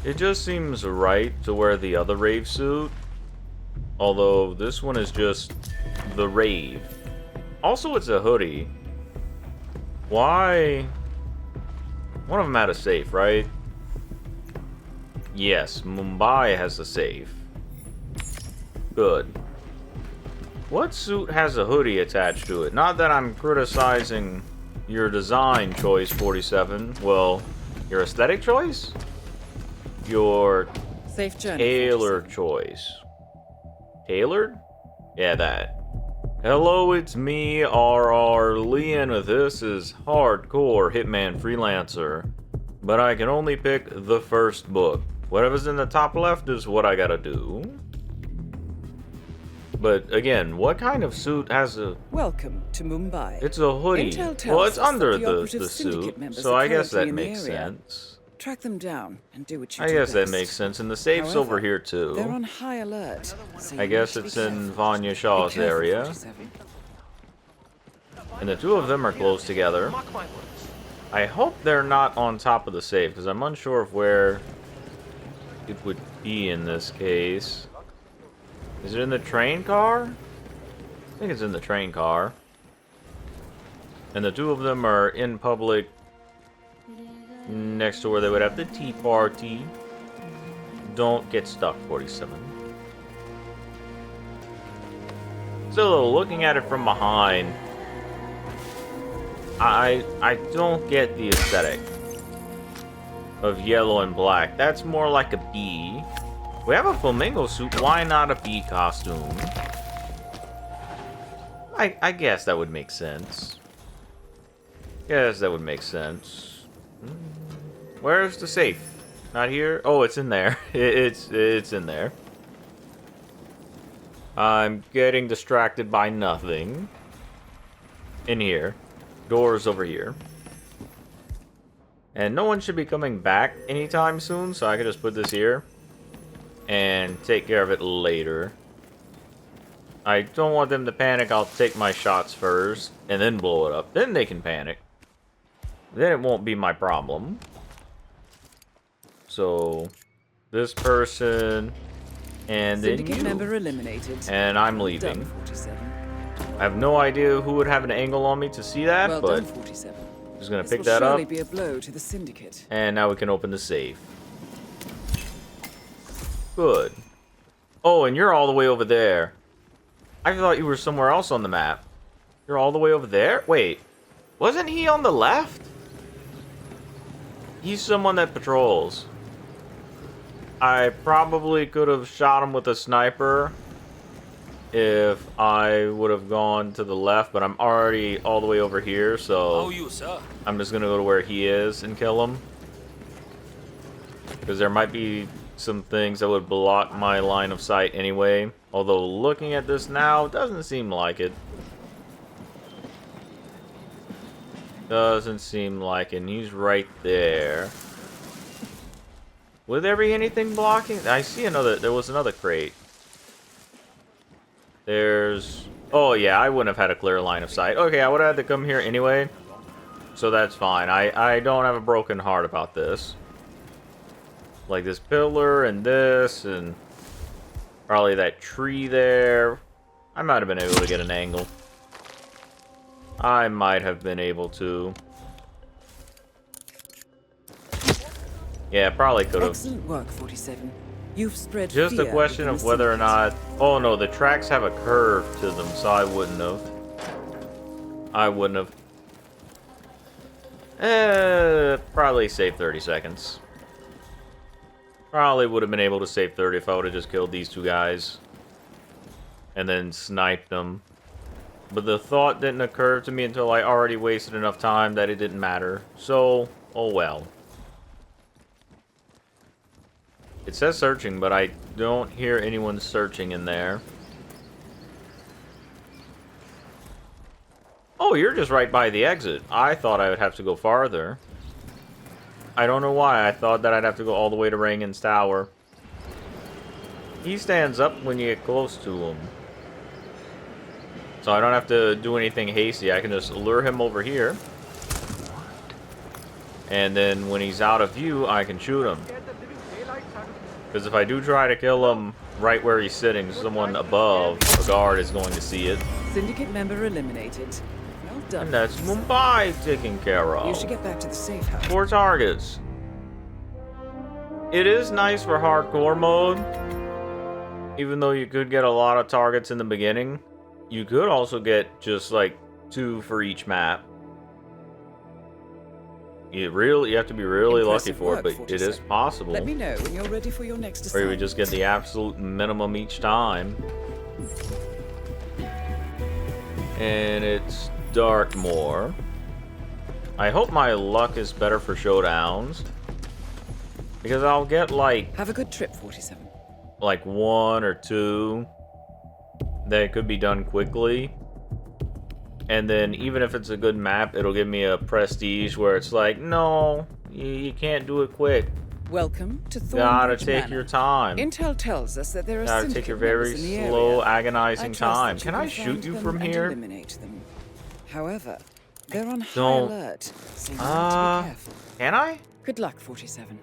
It just seems right to wear the other rave suit. Although this one is just the rave. Also, it's a hoodie. Why? One of them had a safe, right? Yes, Mumbai has a safe. Good. What suit has a hoodie attached to it? Not that I'm criticizing your design choice, 47. Well, your aesthetic choice? Your Safe journey, tailor 47. choice. Tailored? Yeah, that. Hello, it's me, RR Lee, and this is Hardcore Hitman Freelancer. But I can only pick the first book. Whatever's in the top left is what I gotta do. But again, what kind of suit has a... Welcome to Mumbai. It's a hoodie. Intel tells Well, it's us under that the the operative suit, Syndicate members so are I guess currently that in the makes area. sense. Track them down and do what you I do guess that best. makes sense. And the safe's However, over here They're too. on high alert. So I you guess need to it's be in careful. Vanya Shaw's Be careful, area. 47. And the two of them are close together. I hope they're not on top of the safe, because I'm unsure of where it would be in this case. Is it in the train car? I think it's in the train car. And the two of them are in public next to where they would have the tea party. Don't get stuck, 47. So, looking at it from behind, I don't get the aesthetic of yellow and black. That's more like a bee. We have a flamingo suit. Why not a bee costume? I guess that would make sense. Yes, that would make sense. Where's the safe? Not here? Oh, it's in there. It's in there. I'm getting distracted by nothing. In here. Doors over here. And no one should be coming back anytime soon, so I can just put this here and take care of it later. I don't want them to panic. I'll take my shots first and then blow it up. Then they can panic. Then it won't be my problem. So, this person, and then Syndicate you. member eliminated. And I'm Done, leaving. 47. I have no idea who would have an angle on me to see that, Well but done, 47. I'm just gonna This pick will that surely up. be a blow to the Syndicate. And now we can open the safe. Good. Oh, and you're all the way over there. I thought you were somewhere else on the map. You're all the way over there? Wait. Wasn't he on the left? He's someone that patrols. I probably could have shot him with a sniper if I would have gone to the left, but I'm already all the way over here, so I'm just gonna go to where he is and kill him. Because there might be some things that would block my line of sight anyway. Although looking at this now, doesn't seem like it. Doesn't seem like it. And he's right there. Would there be anything blocking? I see another. There was another crate. There's... Oh, yeah, I wouldn't have had a clear line of sight. Okay, I would have had to come here anyway. So that's fine. I don't have a broken heart about this. Like this pillar and this and probably that tree there. I might have been able to get an angle. I might have been able to. Yeah, probably could have. Excellent work, 47. You've spread Just a fear question within of the whether or Syndicate. not... Oh no, the tracks have a curve to them, so I wouldn't have. I wouldn't have. Probably save 30 seconds. Probably would have been able to save 30 if I would have just killed these two guys. And then sniped them. But the thought didn't occur to me until I already wasted enough time that it didn't matter. So, oh well. It says searching, but I don't hear anyone searching in there. Oh, you're just right by the exit. I thought I would have to go farther. I don't know why. I thought that I'd have to go all the way to Rangan's Tower. He stands up when you get close to him. So I don't have to do anything hasty. I can just lure him over here. And then when he's out of view, I can shoot him. Because if I do try to kill him right where he's sitting, someone above, a guard, is going to see it. Syndicate member eliminated. Well done. And that's Mumbai taken care of. You should get back to the safe house. 4 targets. It is nice for hardcore mode. Even though you could get a lot of targets in the beginning, you could also get just like 2 for each map. You have to be really lucky Impressive for it, work, but 47. it is possible. Let me know when you're ready for your next Or you assignment. would just get the absolute minimum each time. And it's Dartmoor. I hope my luck is better for showdowns. Because I'll get like Have a good trip, 47. 1 or 2 that could be done quickly. And then even if it's a good map, it'll give me a prestige where it's like, no, you can't do it quick. Welcome to Thornbridge Gotta take Manor. your time. Intel tells us that there are Gotta syndicate take your members very in the slow, area. agonizing I trust time. that Can I shoot find you them from and here? eliminate them. However, they're on high Don't. alert, so you need to be careful. Can I? Good luck, 47.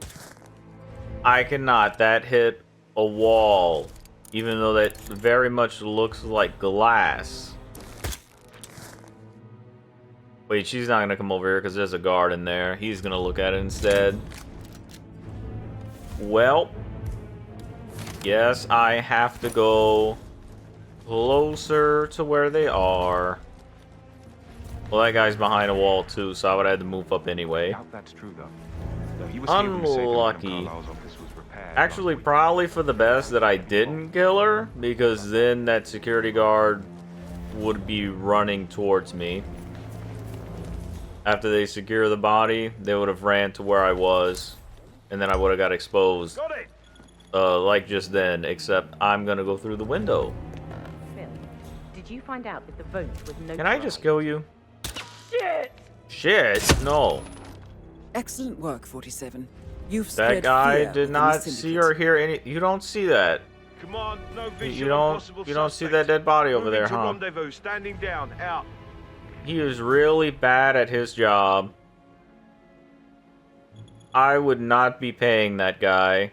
I cannot. That hit a wall. Even though that very much looks like glass. Wait, she's not gonna come over here because there's a guard in there. He's gonna look at it instead. Well, yes, I have to go closer to where they are. Well, that guy's behind a wall too, so I would have to move up anyway. Doubt that's true, though. He was here when the second Unlucky. Carlisle's office was repaired Actually, last week. probably for the best that I didn't kill her, because then that security guard would be running towards me. After they secure the body, they would have ran to where I was, and then I would have got exposed. Got it! Like just then, except I'm gonna go through the window. Phil, did you find out if the vote was no? Can I just kill you? Shit! No. Excellent work, 47. You've That spread guy fear did within the not see syndicate. or hear any. You don't see that. Come on, no vision. You don't see that dead body over Moving there, to huh? Rendezvous, standing down, out. He is really bad at his job. I would not be paying that guy.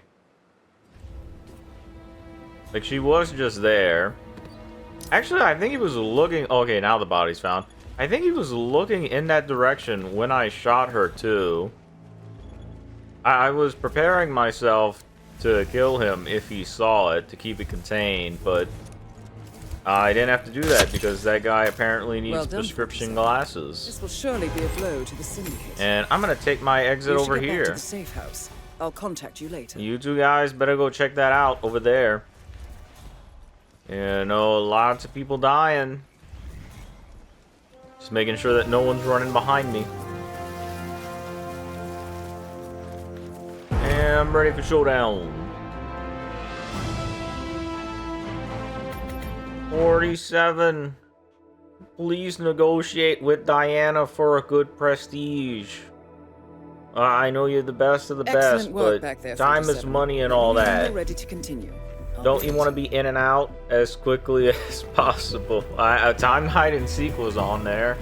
Like, she was just there. Actually, I think he was looking... Okay, now the body's found. I think he was looking in that direction when I shot her, too. I was preparing myself to kill him if he saw it, to keep it contained, but... I didn't have to do that because that guy apparently needs Well done, prescription 47. glasses. This will surely be a blow to the syndicate. And I'm gonna take my exit You should over get back to here. the safe house. I'll contact you later. You two guys better go check that out over there. You know, lots of people dying. Just making sure that no one's running behind me. And I'm ready for showdown. 47. Please negotiate with Diana for a good prestige. I know you're the best of the Excellent best, work but back there, time is 47. money and Let me all know when that. you're ready to continue. I'll Don't you wait. want to be in and out as quickly as possible? A time hide and seek was on there,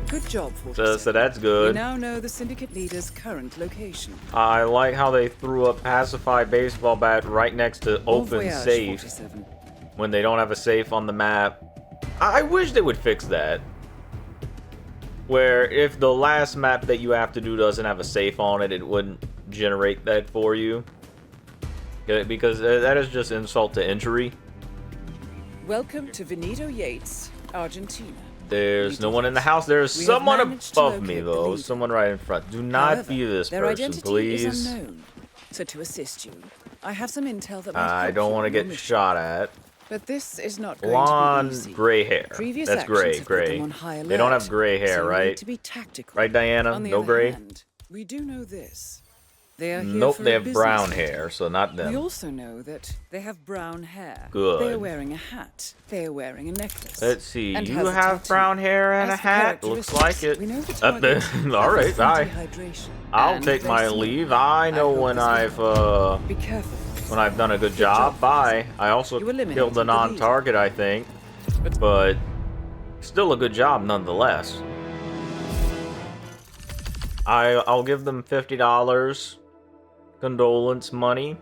Good job, 47. so that's We good. now know the syndicate leader's current location. I like how they threw a pacified baseball bat right next to Bon open voyage, safe 47. when they don't have a safe on the map. I wish they would fix that. Where if the last map that you have to do doesn't have a safe on it, it wouldn't generate that for you. Because that is just insult to injury. Welcome to Veneto Yates, Argentina. There's no one in the house. There's We have someone managed to above me, locate the though. leader. Someone right in front. Do not However, be this their person, identity please. is unknown. So to assist you, I have some intel that might I help don't you want to in your get mission. shot at. But this is not going Blonde, to be easy. gray hair. Previous That's actions gray, have put them gray. on high They don't alert, have gray hair, so you right? need to be tactical. Right, Diana? On the No other gray? hand, we do know this. They are here Nope, for they a have business brown meeting. hair, so not We them. also know that they have brown hair. Good. They are wearing a hat. They are wearing a necklace. Let's see. And You has a have tattoo. brown hair and As a for hat? Looks like characteristics, it. we know the target All right, suffers bye. from dehydration I'll and take they my smell. leave. I know hope when this I've will Be careful. when I've done a good job, job. Bye. I also You eliminated killed the the leader. non-target, I think, but still a good job nonetheless. I'll give them $50 condolence money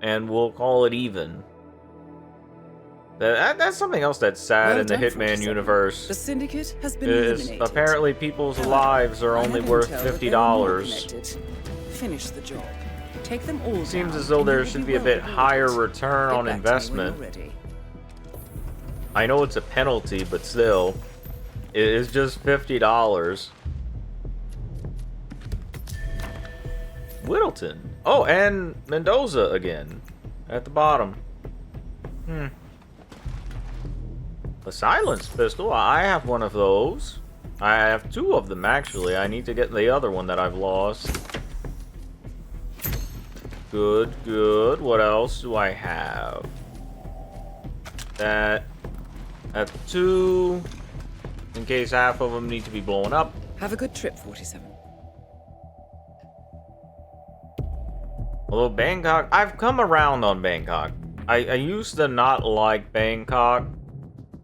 and we'll call it even. That's something else that's sad Well in the done, Hitman 47. universe. The Syndicate has been Is eliminated. apparently people's lives are I only have worth intel that there are more $50. connected. Finish the job. Take them all Seems down, as though and you there will should be a well bit higher rewarded. return Get on back to me when investment. you're ready. I know it's a penalty, but still, it is just $50. Whittleton. Oh, and Mendoza again at the bottom. A silence pistol. I have one of those. I have two of them actually. I need to get the other one that I've lost. Good, good. What else do I have? That. At two. In case half of them need to be blown up. Have a good trip, 47. Although Bangkok, I've come around on Bangkok. I used to not like Bangkok.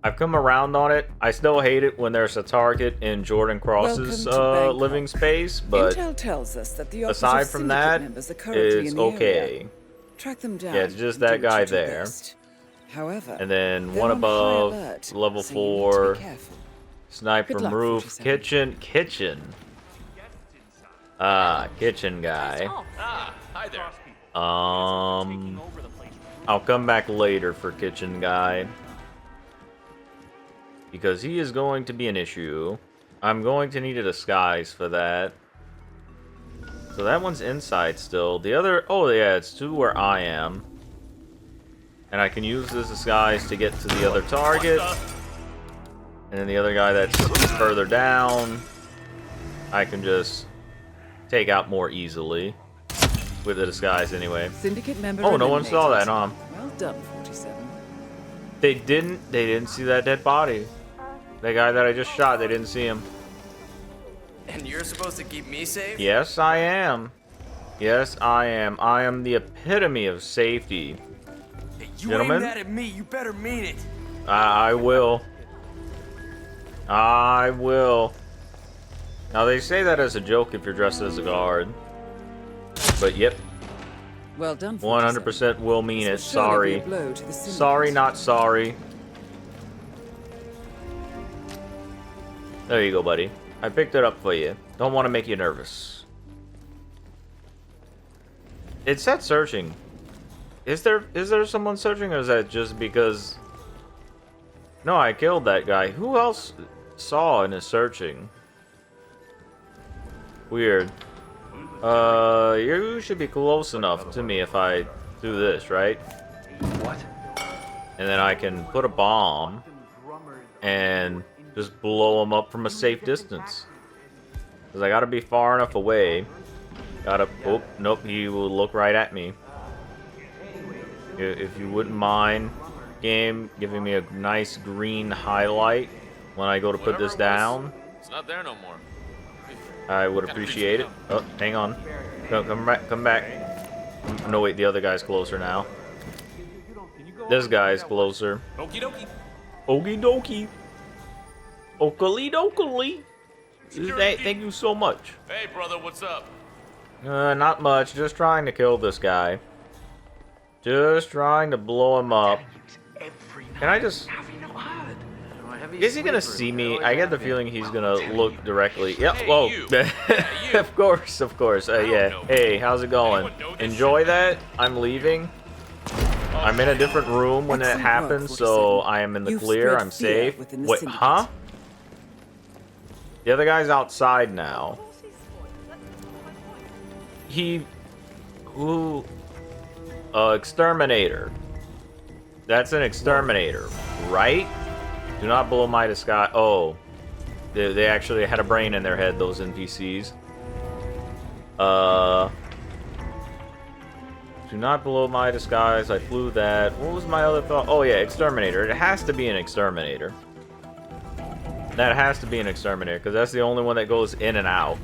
I've come around on it. I still hate it when there's a target in Jordan Cross's Welcome to Bangkok. living space, but Intel tells us that the officers aside of from Syndicate that, members are currently it's in the okay. area. Track them down. Yeah, it's just and that do what guy you do there. best. However, And then they're one on high above, alert, level so you need to 4, be careful. snipe Good from luck, roof, 47. kitchen. Ah, kitchen guy. Ah, hi there. I'll come back later for kitchen guy. Because he is going to be an issue. I'm going to need a disguise for that. So that one's inside still. The other... Oh, yeah, it's to where I am. And I can use this disguise to get to the other target. And then the other guy that's further down, I can just take out more easily. With the disguise anyway. Syndicate member Oh, no one saw that, eliminated. huh? Well done, 47. They didn't see that dead body. The guy that I just shot, they didn't see him. And you're supposed to keep me safe? Yes, I am. Yes, I am. I am the epitome of safety. Hey, you Gentlemen? aim that at me, you better mean it. I will. I will. Now, they say that as a joke if you're dressed as a guard. But, yep. Well done, 47. 100% will mean it. This will surely be Sorry. a blow to the Syndicate. Sorry, not sorry. There you go, buddy. I picked it up for you. Don't want to make you nervous. It said searching. Is there someone searching, or is that just because... No, I killed that guy. Who else saw and is searching? Weird. You should be close enough to me if I do this, right? What? And then I can put a bomb and just blow him up from a safe distance. Because I gotta be far enough away. Gotta... Oh, nope, he will look right at me. If you wouldn't mind, game, giving me a nice green highlight when I go to put this down, It's not there no more. I would appreciate it. Oh, hang on. Come back, come back. No, wait, the other guy's closer now. This guy's closer. Okie dokie. Okie dokie. Oakley dokley. Thank you so much. Hey, brother, what's up? Not much. Just trying to kill this guy. Just trying to blow him up. Can I just... Is he gonna see me? I get the feeling he's gonna look directly. Yep. Hey, Whoa. you. Yeah, you. Of course, of course. Yeah. know. Hey, how's it going? Anyone know this Enjoy shit? that. I'm leaving. I'm in a different room when that Excellent work, happens, so 47. I am in the You've clear. spread I'm fear safe. within the Wait, Syndicate. huh? The other guy's outside now. Who? Exterminator. That's an exterminator, right? Do not blow my disguise. Oh, they actually had a brain in their head, those NPCs. Do not blow my disguise. I flew that. What was my other thought? Oh yeah, exterminator. It has to be an exterminator. That has to be an exterminator, because that's the only one that goes in and out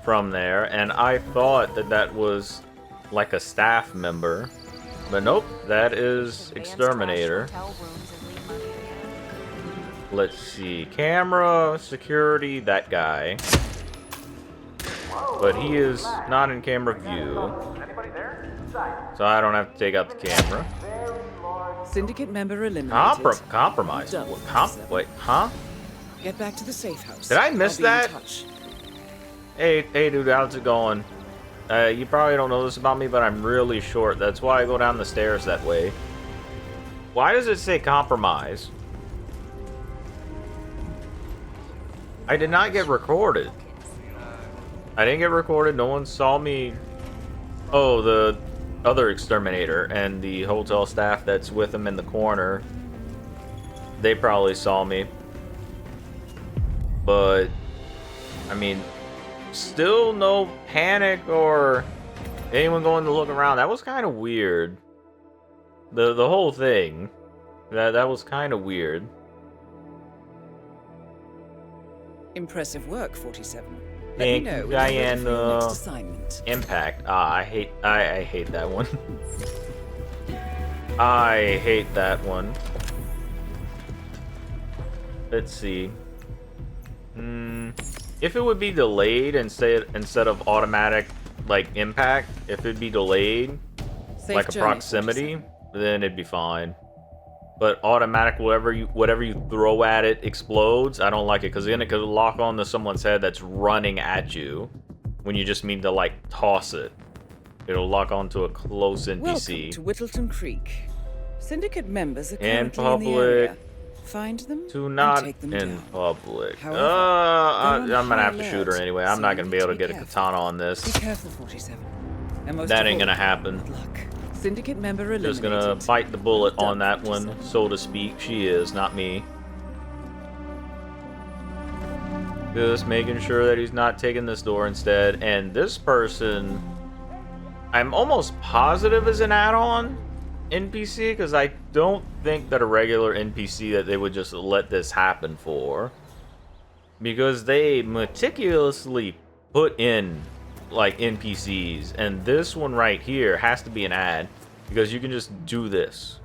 from there. And I thought that that was like a staff member. But nope, that is exterminator. Let's see. Camera, security, that guy. But he is not in camera view. So I don't have to take out the camera. Syndicate member eliminated. Compromise. Done. Wait, huh? Get back to the safe house. Did I miss I'll be in that? touch. Hey, dude, how's it going? You probably don't know this about me, but I'm really short. That's why I go down the stairs that way. Why does it say compromise? I did not get recorded. I didn't get recorded. No one saw me. Oh, the other exterminator and the hotel staff that's with him in the corner. They probably saw me. But, I mean, still no panic or anyone going to look around. That was kind of weird. The whole thing. That was kind of weird. Impressive work, 47. Let Thank me know you, when you're ready for your Diana. next assignment. Impact. I hate that one. I hate that one. Let's see. If it would be delayed instead of automatic, like impact, if it'd be delayed, Safe like a journey, proximity, 47. then it'd be fine. But automatic, whatever you throw at it explodes. I don't like it because then it could lock onto someone's head that's running at you when you just mean to like toss it. It'll lock onto a close NPC. Welcome to Whittleton Creek. Syndicate members are In currently in the public. area. Find them To and not take them in down. public. However, I'm they're on gonna have high to shoot her alert, anyway. I'm so not you gonna need be able to to be get a careful. katana on Be this. careful, 47. And most That of ain't all, gonna happen. Good luck. Syndicate member eliminated. Just gonna bite the bullet Well on done, that one, 47. so to speak. She is, not me. Just making sure that he's not taking this door instead. And this person, I'm almost positive is an add-on NPC, because I don't think that a regular NPC that they would just let this happen for. Because they meticulously put in, like, NPCs. And this one right here has to be an ad, because you can just do this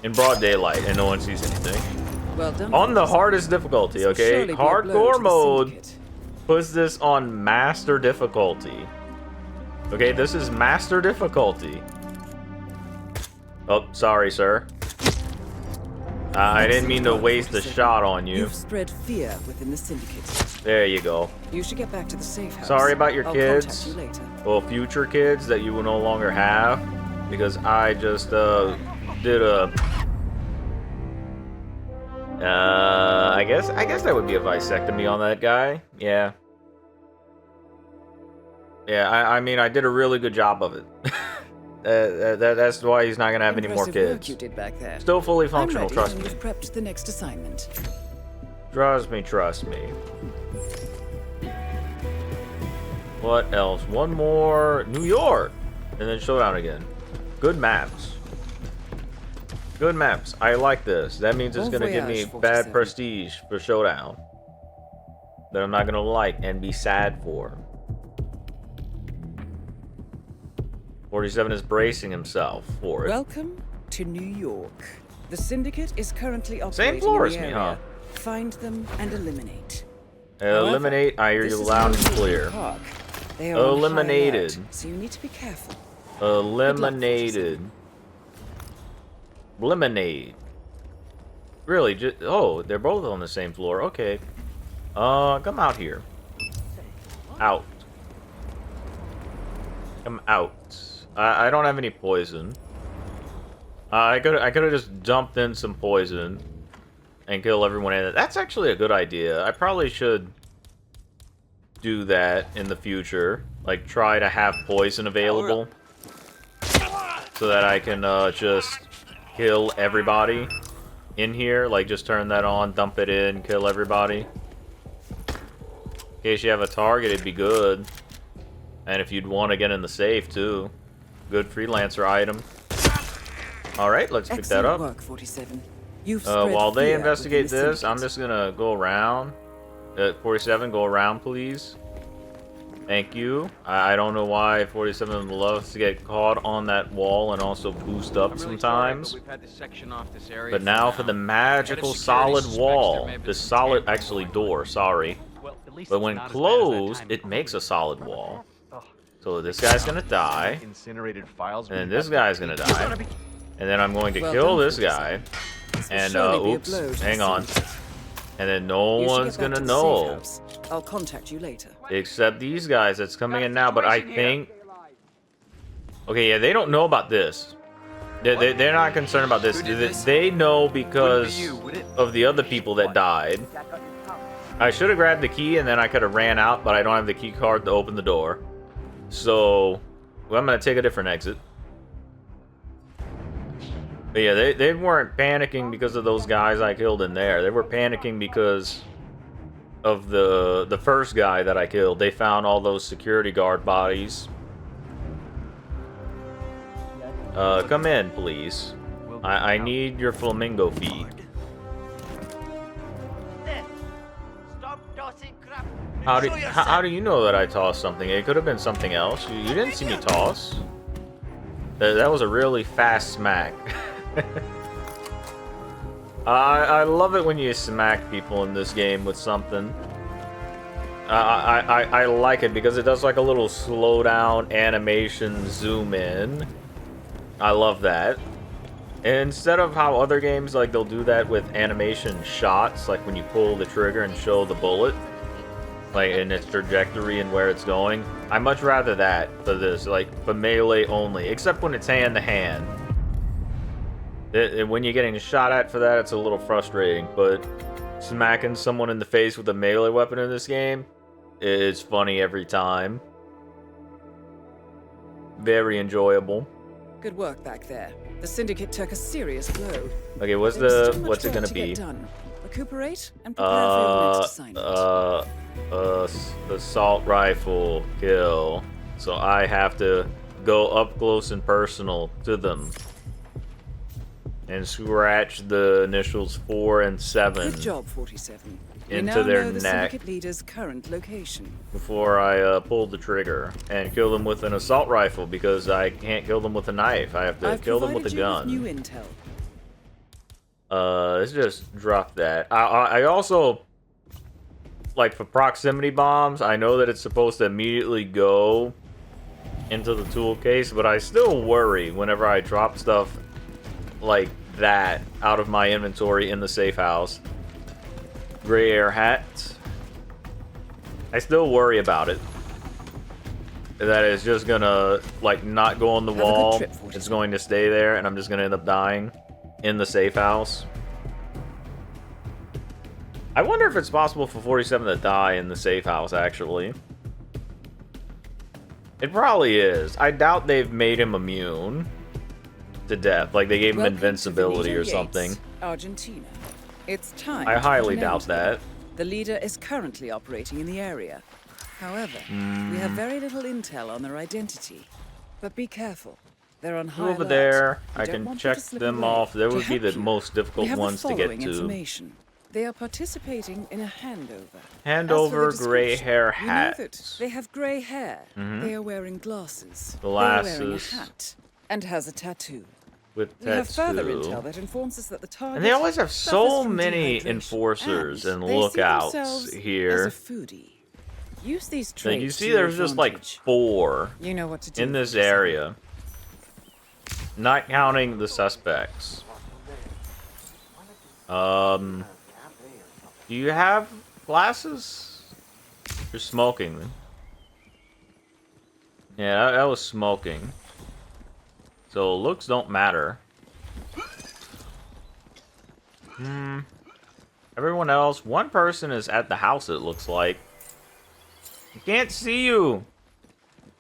in broad daylight and no one sees anything. Well done. On the 47. hardest difficulty, This will okay? surely be a blow to Hardcore the mode Syndicate. puts this on master difficulty. Okay, this is master difficulty. Oh, sorry, sir. I didn't mean to waste a shot on you. You've spread fear within the Syndicate. There you go. You should get back to the safe house. Sorry about your I'll kids. contact you later. Well, future kids that you will no longer have, because I just did a. I guess that would be a vasectomy on that guy. Yeah. Yeah, I mean, I did a really good job of it. That's why he's not gonna have any more Impressive work kids. you did back there. Still fully I'm functional, ready, trust and me. You've prepped the next assignment. Trust me. What else? One more. New York! And then Showdown again. Good maps. Good maps. I like this. That means it's Bon gonna give me voyage, bad 47. prestige for Showdown. That I'm not gonna like and be sad for. 47 is bracing himself for it. Welcome to New York. The Syndicate is currently operating floor in as the me, area. huh? Find them and eliminate. Eliminate. I hear This you is loud no and walking clear. park. They are on high Eliminated. alert, so you need to be careful. Eliminated. Lemonade. Really? Just, oh, they're both on the same floor. Okay. Come out here. Out. Come out. I don't have any poison. I could have just dumped in some poison and kill everyone in it. That's actually a good idea. I probably should do that in the future. Like, try to have poison available so that I can just kill everybody in here. Like, just turn that on, dump it in, kill everybody. In case you have a target, it'd be good. And if you'd want to get in the safe, too. Good freelancer item. Alright, let's pick that Excellent up. work, 47. You've spread While they fear investigate within the this, I'm Syndicate. just gonna go around. 47, go around, please. Thank you. I don't know why 47 loves to get caught on that wall and also boost up sometimes. But now for the magical solid wall. The solid, actually door, sorry. But when closed, it makes a solid wall. So this guy's gonna die, Incinerated files. and then this guy's gonna die, and then I'm going to kill this guy, and oops, hang on, and then no one's gonna know, I'll contact you later. except these guys that's coming in now. But I think, okay, yeah, they don't know about this. They're not concerned about this. They know because of the other people that died. I should have grabbed the key and then I could have ran out, but I don't have the key card to open the door. So, well, I'm going to take a different exit. But yeah, they weren't panicking because of those guys I killed in there. They were panicking because of the first guy that I killed. They found all those security guard bodies. Come in, please. I need your flamingo feet. How do you know that I tossed something? It could have been something else. You didn't see me toss. That was a really fast smack. I love it when you smack people in this game with something. I like it because it does like a little slow down animation zoom in. I love that. Instead of how other games like they'll do that with animation shots, like when you pull the trigger and show the bullet, like in its trajectory and where it's going. I much rather that for this, like for melee only, except when it's hand to hand. When you're getting shot at for that, it's a little frustrating, but smacking someone in the face with a melee weapon in this game is funny every time. Very enjoyable. Good work back there. The Syndicate took a serious blow. Okay, what's it gonna be? Recuperate and prepare for your next assignment. Assault rifle kill. So I have to go up close and personal to them and scratch the initials 4 and 7. Good job, 47. Into their know the neck Syndicate leader's current location. before I pull the trigger and kill them with an assault rifle because I can't kill them with a knife. I have to kill them with a gun. New intel. Let's just drop that. I also, like for proximity bombs, I know that it's supposed to immediately go into the tool case, but I still worry whenever I drop stuff like that out of my inventory in the safe house. Gray air hat. I still worry about it. That it's just gonna, like, not go on the wall. It's going to stay there, and I'm just gonna end up dying in the safe house. I wonder if it's possible for 47 to die in the safe house, actually. It probably is. I doubt they've made him immune to death. Like, they gave him invincibility or something. Argentina. It's time. I highly doubt that. The leader is currently operating in the area. However, we have very little intel on their identity. But be careful. They're on high Over alert. there, We I don't can want check to slip them away. off. They To would be help the you, most difficult we have ones the to get following to. information. They are participating in a handover. Handover As for the gray description, hair we know hats. that they have gray hair. They are wearing glasses. Glasses. They are wearing a hat and has a tattoo. With We have further tattoo. intel that informs us that the target And they always have so suffers from many dehydration, enforcers and they see lookouts themselves here. As a foodie. Use these Like, traits you to see your there's just like advantage. 4 You know what to do in this 47. area. Not counting the suspects. Do you have glasses? You're smoking. Yeah, that was smoking. So looks don't matter. Everyone else, one person is at the house, it looks like. I can't see you.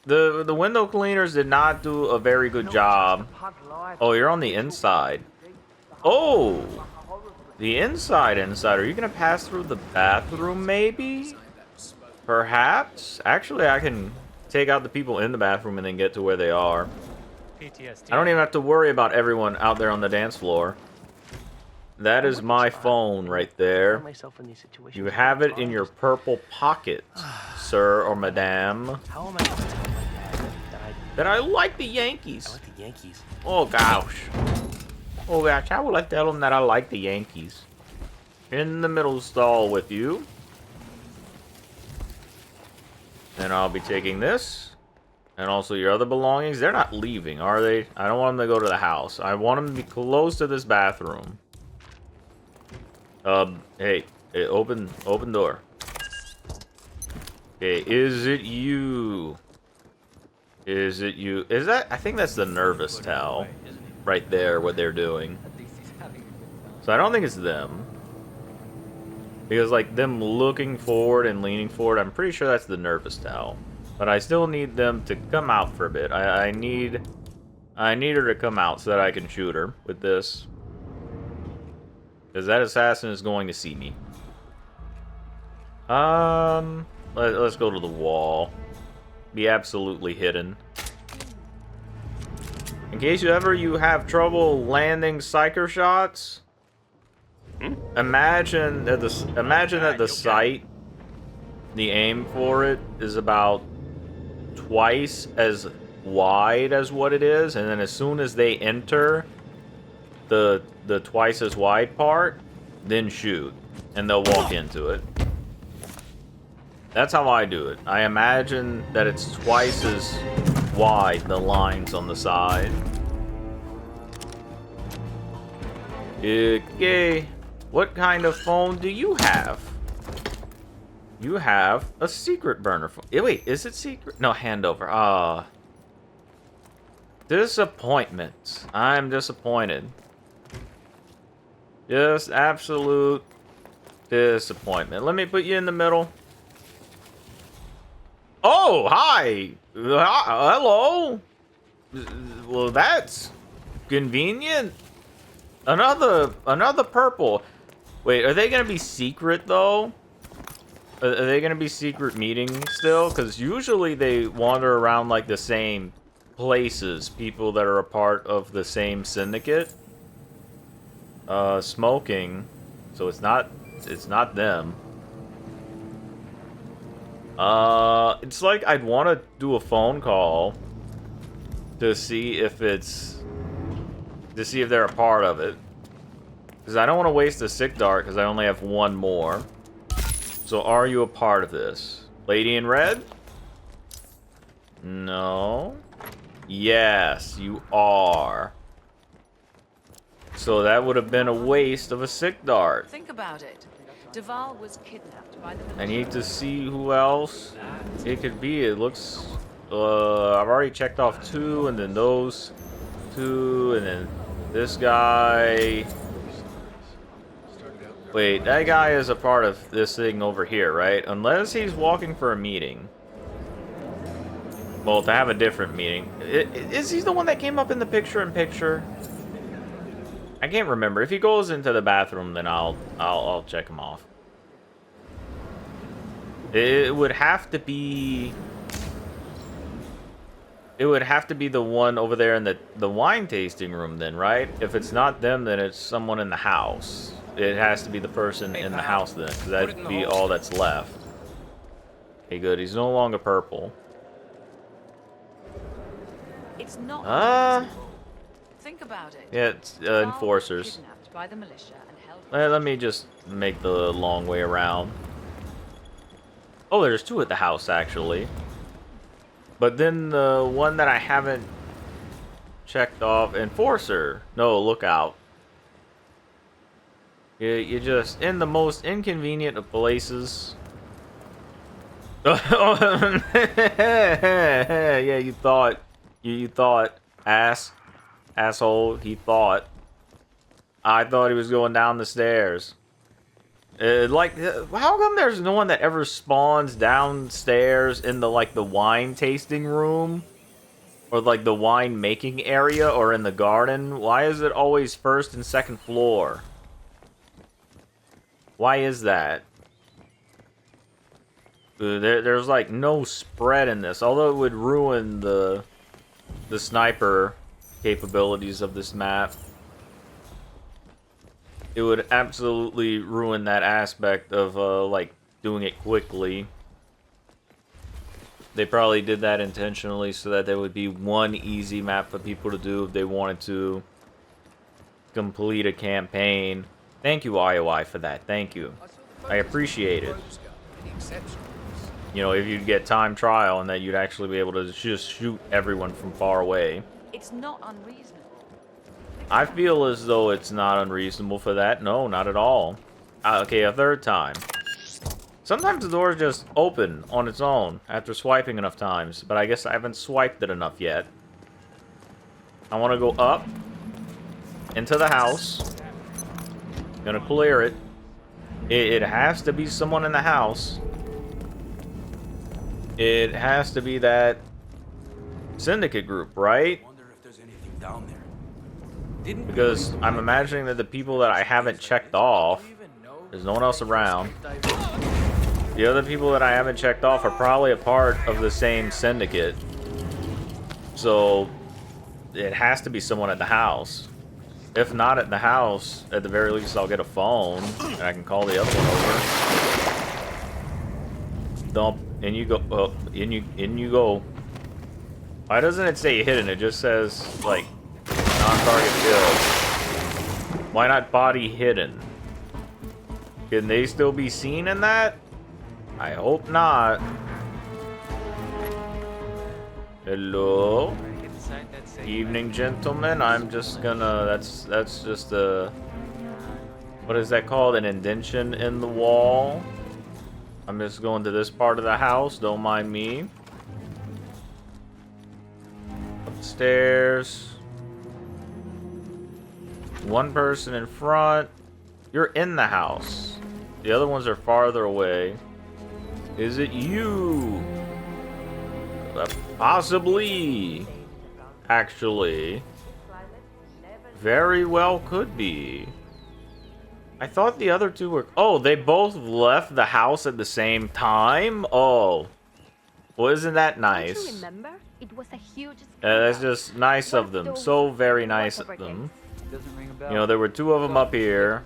The window cleaners did not do a very good job. Oh, you're on the inside. Oh! The inside. Are you gonna pass through the bathroom, maybe? Perhaps? Actually, I can take out the people in the bathroom and then get to where they are. I don't even have to worry about everyone out there on the dance floor. That is my phone right there. You have it in your purple pocket, sir or madame. How am I supposed to tell my dad That I like the Yankees. I like the Yankees? Oh gosh. Oh gosh, I would like to tell them that I like the Yankees. In the middle stall with you. Then I'll be taking this. And also your other belongings. They're not leaving, are they? I don't want them to go to the house. I want them to be close to this bathroom. Hey, open door. Okay, is it you? Is it you? Is that? I think that's the nervous towel. Right there, what they're doing. So I don't think it's them. Because, like, them looking forward and leaning forward, I'm pretty sure that's the nervous towel. But I still need them to come out for a bit. I need her to come out so that I can shoot her with this. Because that assassin is going to see me. Let's go to the wall. Be absolutely hidden. In case you have trouble landing psyker shots, imagine that the sight, the aim for it is about twice as wide as what it is, and then as soon as they enter the twice as wide part, then shoot, and they'll walk into it. That's how I do it. I imagine that it's twice as wide, the lines on the side. Okay, what kind of phone do you have? You have a secret burner phone. Wait, is it secret? No, handover. Disappointment. I'm disappointed. Just absolute disappointment. Let me put you in the middle. Oh, hi. Hello. Well, that's convenient. Another purple. Wait, are they gonna be secret though? Are they gonna be secret meetings still? Because usually they wander around like the same places. People that are a part of the same syndicate. Smoking. So it's not them. It's like I'd want to do a phone call to see if they're a part of it. Because I don't want to waste a sick dart because I only have one more. So are you a part of this? Lady in red? No. Yes, you are. So that would have been a waste of a sick dart. Think about it. Duval was kidnapped by the... I need to see who else it could be. It looks... I've already checked off 2, and then those 2, and then this guy... Wait, that guy is a part of this thing over here, right? Unless he's walking for a meeting. Well, to have a different meeting. Is he the one that came up in the picture-in-picture? I can't remember. If he goes into the bathroom, then I'll check him off. It would have to be... It would have to be the one over there in the wine tasting room then, right? If it's not them, then it's someone in the house. It has to be the person in the house then, because that'd be all that's left. Okay, good. He's no longer purple. It's not think about it. Yeah, it's enforcers. Kidnapped by the militia and held... Let me just make the long way around. Oh, there's 2 at the house, actually. But then the one that I haven't checked off, enforcer. No, lookout. You're just in the most inconvenient of places. Yeah, you thought. You thought. Asshole, he thought. I thought he was going down the stairs. Like, how come there's no one that ever spawns downstairs in the, like, the wine tasting room? Or, like, the wine making area? Or in the garden? Why is it always first and second floor? Why is that? There's, like, no spread in this. Although it would ruin the sniper capabilities of this map. It would absolutely ruin that aspect of, like, doing it quickly. They probably did that intentionally so that there would be one easy map for people to do if they wanted to complete a campaign. Thank you, IOI, for that. Thank you. I appreciate it. You know, if you'd get time trial and that you'd actually be able to just shoot everyone from far away. It's not unreasonable. I feel as though it's not unreasonable for that. No, not at all. Okay, a third time. Sometimes the doors just open on its own after swiping enough times, but I guess I haven't swiped it enough yet. I want to go up into the house. Gonna clear it. It has to be someone in the house. It has to be that Syndicate group, right? Wonder if there's anything down there. Didn't we Because bring I'm imagining that the people that I haven't checked off, even know there's no one else around. dive- The other people that I haven't checked off are probably a part of the same syndicate. So, it has to be someone at the house. If not at the house, at the very least I'll get a phone, and I can call the other one over. Dump, in you go, oh, in you go. Why doesn't it say hidden? It just says, like, non-target killed. Why not body hidden? Can they still be seen in that? I hope not. Hello? Evening, gentlemen. I'm just gonna... That's just a... What is that called? An indention in the wall. I'm just going to this part of the house. Don't mind me. Upstairs. One person in front. You're in the house. The other ones are farther away. Is it you? Possibly. Actually. Very well could be. I thought the other two were... Oh, they both left the house at the same time? Oh. Well, isn't that nice? Don't you remember? It was a huge That's just nice of them. So very nice of them. You know, there were two of them up here.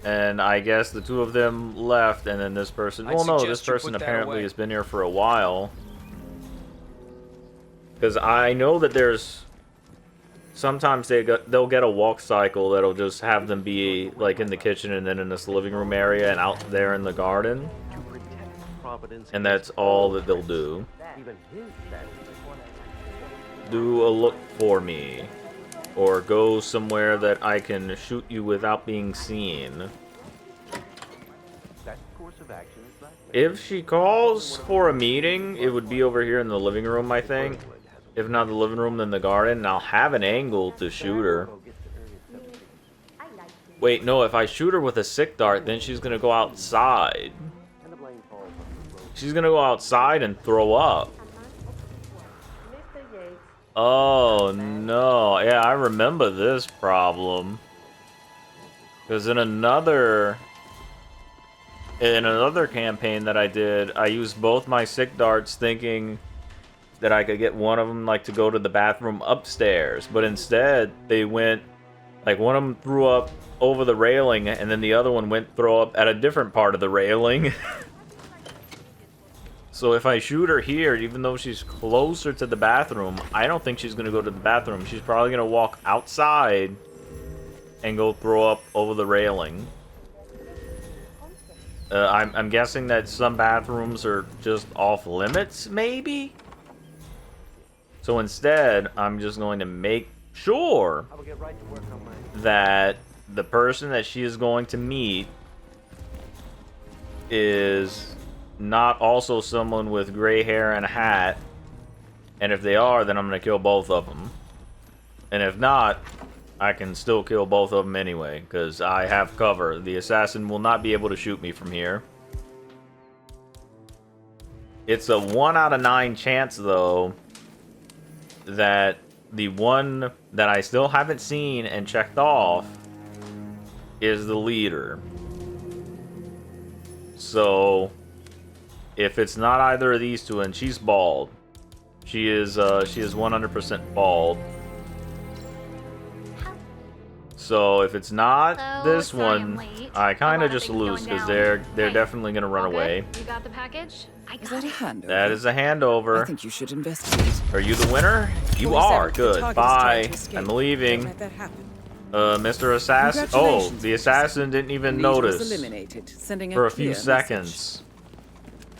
And I guess the two of them left, and then this person... Well, no, this person apparently has been here for a while. Because I know that there's... Sometimes they'll get a walk cycle that'll just have them be, like, in the kitchen and then in this living room area and out there in the garden. And that's all that they'll do. Do a look for me. Or go somewhere that I can shoot you without being seen. If she calls for a meeting, it would be over here in the living room, I think. If not the living room, then the garden. And I'll have an angle to shoot her. Wait, no, if I shoot her with a sick dart, then she's gonna go outside. She's gonna go outside and throw up. Oh, no. Yeah, I remember this problem. Because in another campaign that I did, I used both my sick darts thinking that I could get one of them, like, to go to the bathroom upstairs. But instead, they went, like, one of them threw up over the railing, and then the other one went throw up at a different part of the railing. So if I shoot her here, even though she's closer to the bathroom, I don't think she's going to go to the bathroom. She's probably going to walk outside and go throw up over the railing. I'm guessing that some bathrooms are just off limits, maybe? So instead, I'm just going to make sure that the person that she is going to meet is not also someone with gray hair and a hat. And if they are, then I'm going to kill both of them. And if not, I can still kill both of them anyway, because I have cover. The assassin will not be able to shoot me from here. It's a 1 out of 9 chance, though, that the one that I still haven't seen and checked off is the leader. So, if it's not either of these two, and she's bald. She is 100% bald. So if it's not this one, I kind of just lose because they're definitely gonna run away. You got the package? Is that a handover? That is a handover. I think you should investigate. Are you the winner? You 47, are. the Good. target is Bye. trying to escape. I'm Don't leaving. let that happen. Mr. Assassin. Oh, Congratulations, the assassin didn't even Lead was notice eliminated, sending for a clear few seconds.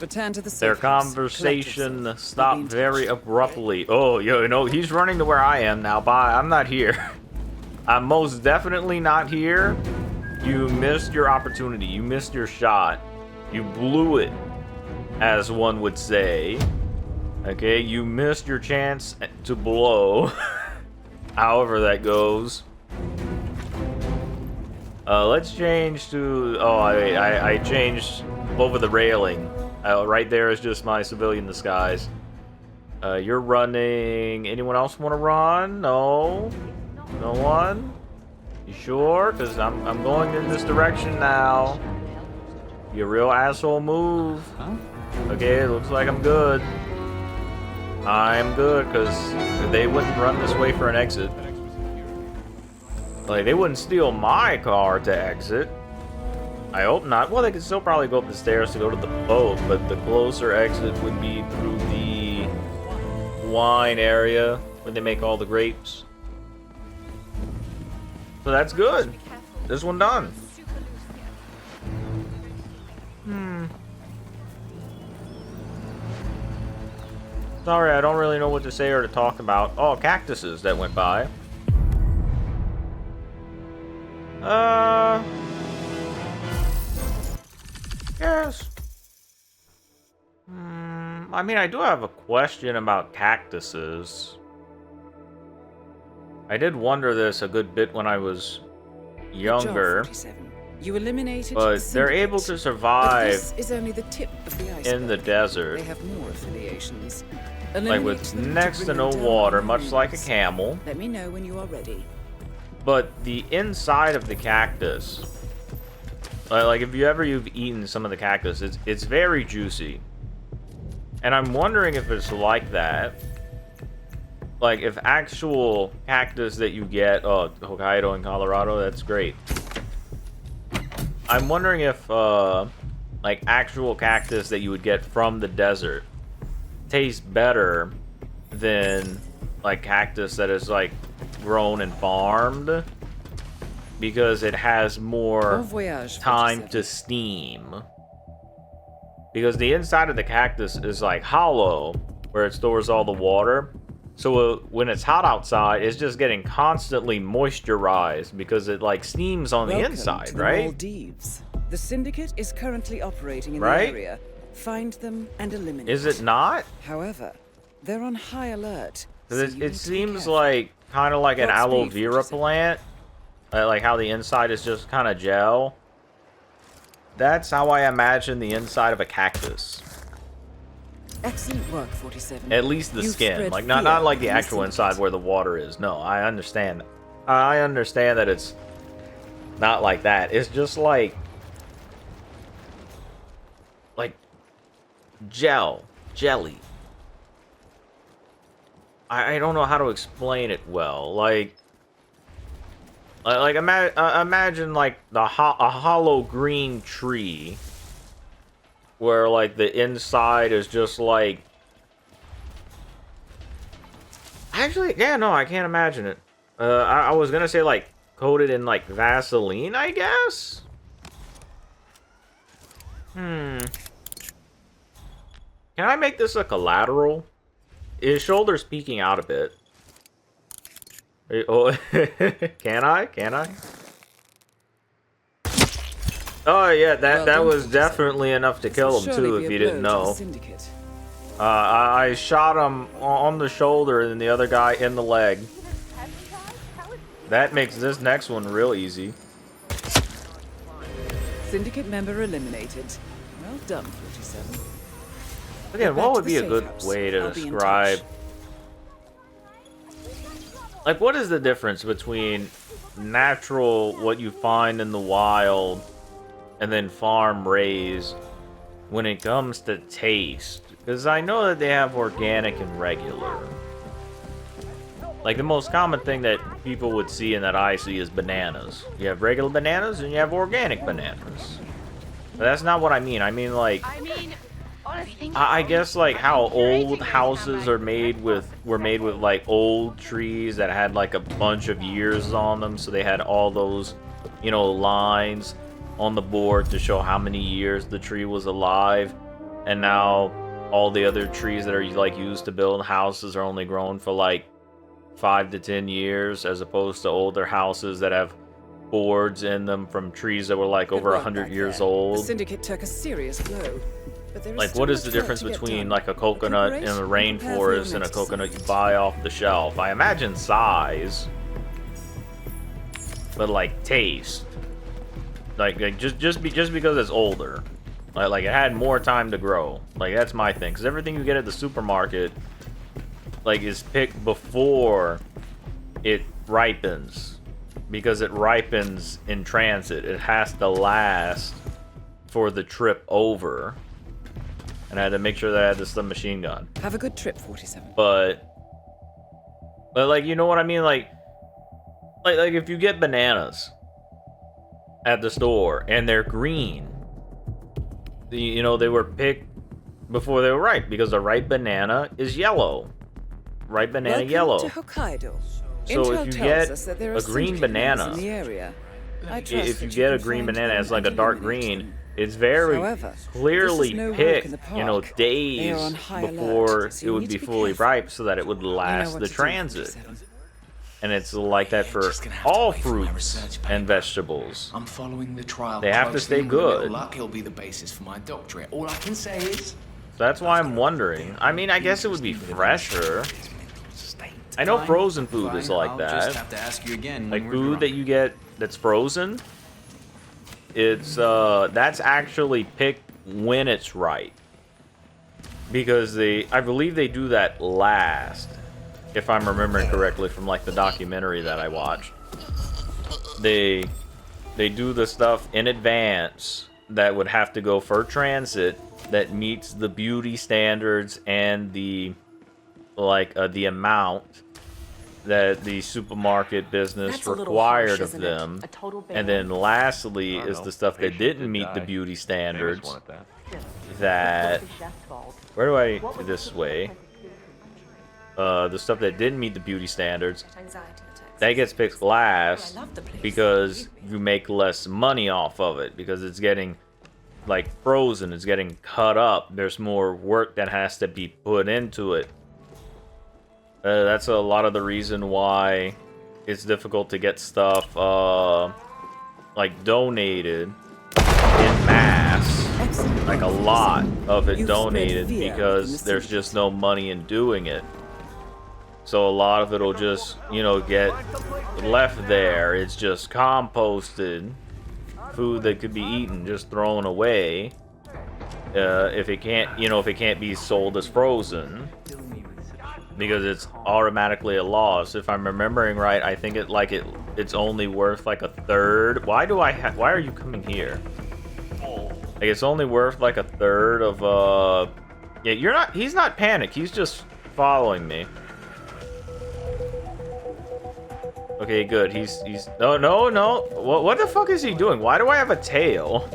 Return to the Their safe house. conversation Collect yourself. stopped We'll be in very touch. abruptly. Oh, you know, he's running to where I am now. Bye. I'm not here. I'm most definitely not here. You missed your opportunity. You missed your shot. You blew it, as one would say. Okay, you missed your chance to blow. However that goes. Let's change to... Oh, I changed over the railing. Right there is just my civilian disguise. You're running... Anyone else want to run? No? No one? You sure? Because I'm going in this direction now. You real asshole move. Okay, looks like I'm good. I'm good, because they wouldn't run this way for an exit. Like, they wouldn't steal my car to exit. I hope not. Well, they could still probably go up the stairs to go to the boat, but the closer exit would be through the wine area where they make all the grapes. So that's good. This one done. Sorry, I don't really know what to say or to talk about. Oh, cactuses that went by. Yes. I mean, I do have a question about cactuses. I did wonder this a good bit when I was younger. Good job, 47. You eliminated But the they're Syndicate. able to But survive this is only the tip of the iceberg. in the desert. They have more affiliations. Like Eliminate with them next to bring no them down water, on much their like a knees. camel. Let me know when you are ready. But the inside of the cactus, like if you've eaten some of the cactus, it's very juicy. And I'm wondering if it's like that. Like if actual cactus that you get, oh, Hokkaido and Colorado, that's great. I'm wondering if like actual cactus that you would get from the desert tastes better than like cactus that is like grown and farmed, because it has more Bon voyage, time 47. to steam. Because the inside of the cactus is like hollow, where it stores all the water. So when it's hot outside, it's just getting constantly moisturized because it like steams on the Welcome inside, to the right? Maldives. The Syndicate is currently operating in Right? the area. Find them and eliminate. Is it not? However, they're on high alert. 'Cause so it you need to be seems careful. like kind of like an aloe Godspeed, vera 47. plant, like how the inside is just kind of gel. That's how I imagine the inside of a cactus. Excellent work, 47. At least the You've skin, spread like fear not like the in actual Syndicate. inside where the water is. No, I understand. I understand that it's not like that. It's just like jelly. I don't know how to explain it well. Imagine like a hollow green tree, where like the inside is just like. Actually, yeah, no, I can't imagine it. I was gonna say like coated in like Vaseline, I guess. Can I make this a collateral? His shoulder's peeking out a bit. Oh, can I? Can I? Oh yeah, that Well was done, definitely enough to kill him Surely too, be if a you blow didn't to the know. Syndicate. I shot him on the shoulder and the other guy in the leg. That makes this next one real easy. Syndicate member eliminated. Well done, 47. Again, back what to would the be a safe good house. way to I'll be in describe... touch. Like, what is the difference between natural, what you find in the wild, and then farm raised when it comes to taste? Because I know that they have organic and regular. Like, the most common thing that people would see and that I see is bananas. You have regular bananas and you have organic bananas. But that's not what I mean. I mean, like... I guess like how old houses were made with like old trees that had like a bunch of years on them, so they had all those, lines on the board to show how many years the tree was alive. and now all the other trees that are like used to build houses are only grown for like 5 to 10 years, as opposed to older houses that have boards in them from trees that were like over 100 years The old. Syndicate took a serious blow. But there is Like, still what is much the work difference to get between done. like a coconut in the Preparation, prepare for your rainforest and a next coconut you assignment. buy off the shelf? I imagine size, but like taste. Like just because it's older, like it had more time to grow. Like that's my thing. Because everything you get at the supermarket, like, is picked before it ripens, because it ripens in transit. It has to last for the trip over. And I had to make sure that I had the submachine gun. Have a good trip, 47. But like, you know what I mean? Like if you get bananas at the store and they're green, you know, they were picked before they were ripe, because a ripe banana is yellow. Ripe banana Welcome yellow. to Hokkaido. So Intel if you tells get us that there are a green Syndicate members banana, in the area. I trust if that you get a can green find banana them as like a and dark eliminate green, them. it's very However, clearly this is no walk picked, in the you know, park. They days are on high alert, before so it you would need be to be fully careful. ripe, so that it would You know last what the to do, transit. 47. And it's like that for Just gonna have to all wait for my fruits research paper. and vegetables. I'm following the trial. They have to closely, stay and with a little good. luck, it'll be the basis for my doctorate. All I can say is, That's why I'm wondering. I mean, I guess it would be fresher. I know frozen food is like I'll that. just have to ask you again Like when we're food drunk. that you get that's frozen, it's that's actually picked when it's right, because I believe they do that last, if I'm remembering correctly from like the documentary that I watched. They do the stuff in advance that would have to go for transit, that meets the beauty standards and the the amount that the supermarket business That's a little required harsh, of isn't it? them. A total ban. And then lastly I don't is know. the stuff that Patient didn't did meet the die. beauty Amos standards. wanted that. That, The chef's fault. where do I, What was this the way. consequence? The stuff that didn't meet the beauty standards, Anxiety attacks. that gets picked last, I love the place. because you make less money off of it, because it's getting like frozen, it's getting cut up, there's more work that has to be put into it. That's a lot of the reason why it's difficult to get stuff like donated in mass, Excellent. like a lot of it You've donated, spread fear because within the there's city. just no money in doing it. So a lot of it'll just, you know, get left there. It's just composted food that could be eaten, just thrown away. If it can't, you know, if it can't be sold as frozen, because it's automatically a loss. If I'm remembering right, I think it's only worth like a third. Why are you coming here? Like, it's only worth like a third of yeah, he's not panicked, he's just following me. Okay, good. He's no. What the fuck is he doing? Why do I have a tail?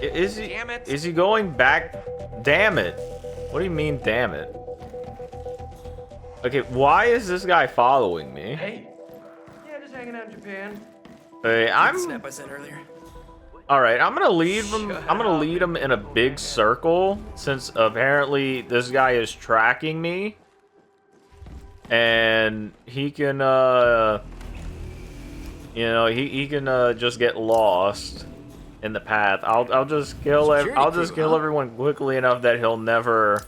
Is he? Damn it. Is he going back? Damn it! What do you mean, damn it? Okay, why is this guy following me? Hey, Yeah, just hanging out in Japan. Hey, snap I said earlier. all right. I'm gonna lead him. I'm gonna lead him in a big circle, since apparently this guy is tracking me, and he can, you know, he can just get lost in the path. I'll just kill Security I'll just crew, kill huh? everyone quickly enough that he'll never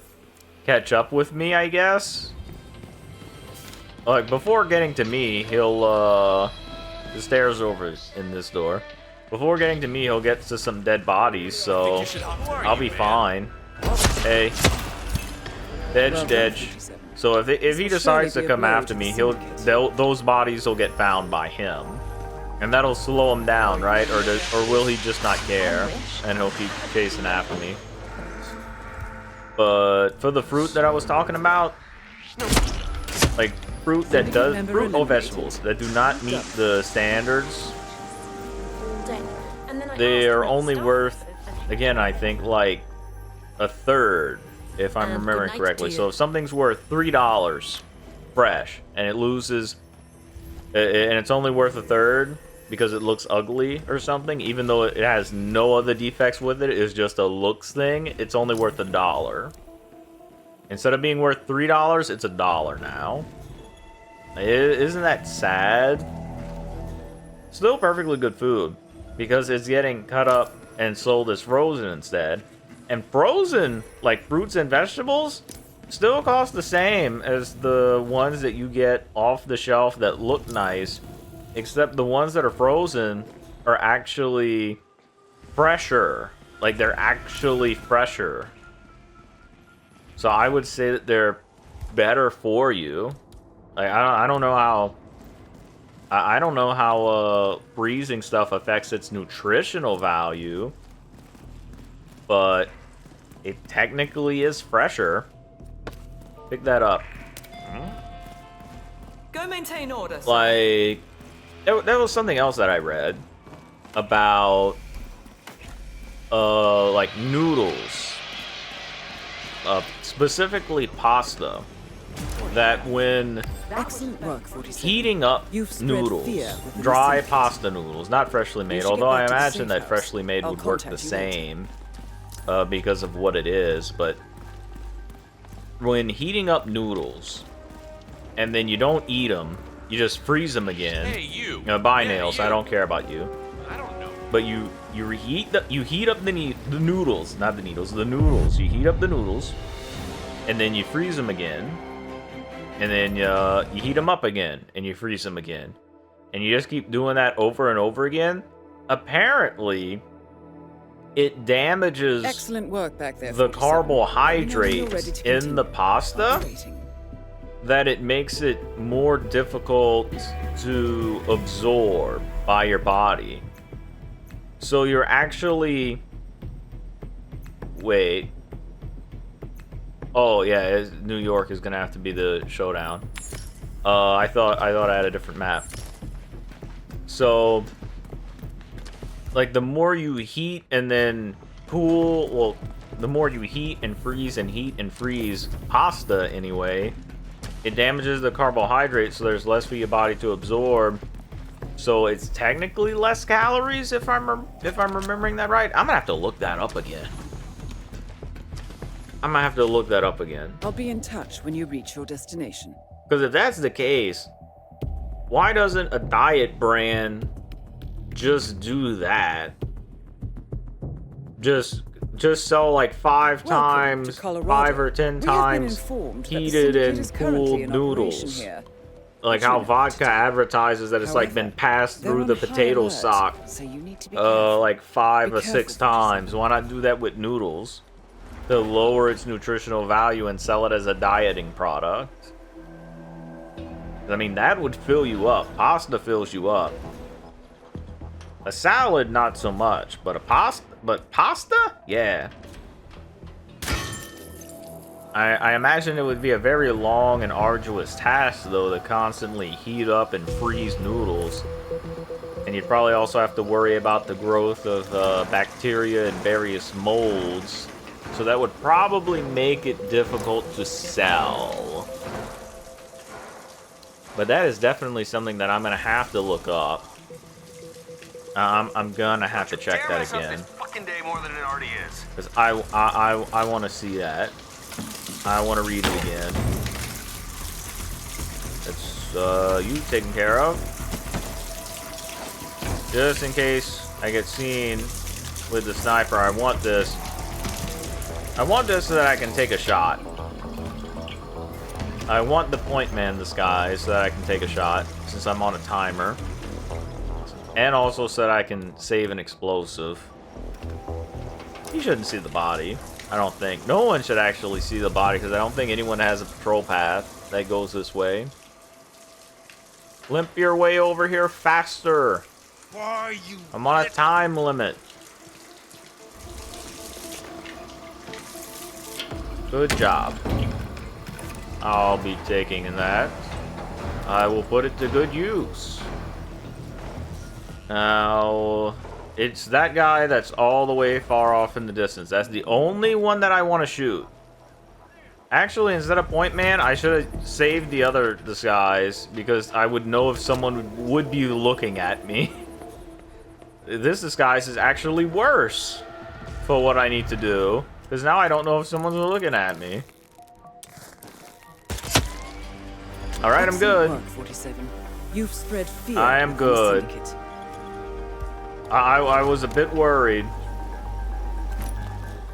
catch up with me, I guess. Like, before getting to me, he'll the stairs over in this door. Before getting to me, he'll get to some dead bodies, so You should hop I'll be fine. Hey, Dedge. So if he decides to come after me, those bodies will get found by him, and that'll slow him down, right? Or will he just not care and he'll keep chasing after me? But for the fruit that I was talking about, like fruit that does vegetables that do not meet the standards, All day. And then I they asked are him only to worth, start. again, I think like a third, if I'm Good remembering night correctly. to So you. if something's worth $3 fresh and it loses, and it's only worth a third, because it looks ugly or something, even though it has no other defects with it, it's just a looks thing, it's only worth $1. Instead of being worth $3, it's $1 now. Isn't that sad? Still perfectly good food, because it's getting cut up and sold as frozen instead. And frozen, like fruits and vegetables, still cost the same as the ones that you get off the shelf that look nice, except the ones that are frozen are actually fresher. Like, they're actually fresher. So I would say that they're better for you. Like, I don't know how... I don't know how freezing stuff affects its nutritional value, but it technically is fresher. Pick that up. Go maintain order. Like, there was something else that I read about, like noodles, specifically pasta, that when Excellent work, 47. heating up You've spread noodles, fear within the dry Syndicate. pasta noodles, not freshly made, should although get I back to the imagine safe that house. freshly made I'll would work the contact you later. same, because of what it is, but when heating up noodles, and then you don't eat them, you just freeze them again. Hey, you. Bye, Yeah, Nails, you. I don't care about you. I don't know. But you heat up the noodles, not the needles, the noodles. You heat up the noodles, and then you freeze them again, and then you heat them up again, and you freeze them again, and you just keep doing that over and over again. Apparently, it damages Excellent work back there. the 47. carbohydrates in the pasta, that it makes it more difficult to absorb by your body. So you're actually... Wait. Oh, yeah, New York is gonna have to be the showdown. I thought I had a different map. So, like, the more you heat and then cool... Well, the more you heat and freeze pasta, anyway, it damages the carbohydrates, so there's less for your body to absorb. So it's technically less calories, if I'm remembering that right. I'm gonna have to look that up again. I'll be in touch when you reach your destination. Because if that's the case, why doesn't a diet brand just do that? Just sell like 5 Welcome to times, Colorado. 5 or 10 We have been times informed that the heated Syndicate and is currently cooled in operation noodles. here. Like how vodka advertises that it's like been passed They're through on the high potato alert, sock, so you need to be careful. like 5 Be or careful, 6 times. Why not do that with noodles to lower its nutritional value and sell it as a dieting product? I mean, that would fill you up. Pasta fills you up. A salad, not so much, but pasta? Yeah. I imagine it would be a very long and arduous task, though, to constantly heat up and freeze noodles. And you'd probably also have to worry about the growth of bacteria and various molds. So that would probably make it difficult to sell. But that is definitely something that I'm going to have to look up. I'm going to have to check that again. Fucking day more than it already is. Because I want to see that. I want to read it again. It's you taken care of. Just in case I get seen with the sniper, I want this. I want this so that I can take a shot. I want the point man disguise so that I can take a shot, since I'm on a timer. And also so that I can save an explosive. You shouldn't see the body, I don't think. No one should actually see the body, because I don't think anyone has a patrol path that goes this way. Limp your way over here faster. Why are you? I'm on a time limit. Good job. I'll be taking that. I will put it to good use. Now, it's that guy that's all the way far off in the distance. That's the only one that I want to shoot. Actually, instead of point man, I should have saved the other disguise, because I would know if someone would be looking at me. this disguise is actually worse for what I need to do. Because now I don't know if someone's looking at me. Alright, I'm good. Excellent work, 47. You've spread fear. I am among the good. Syndicate. I was a bit worried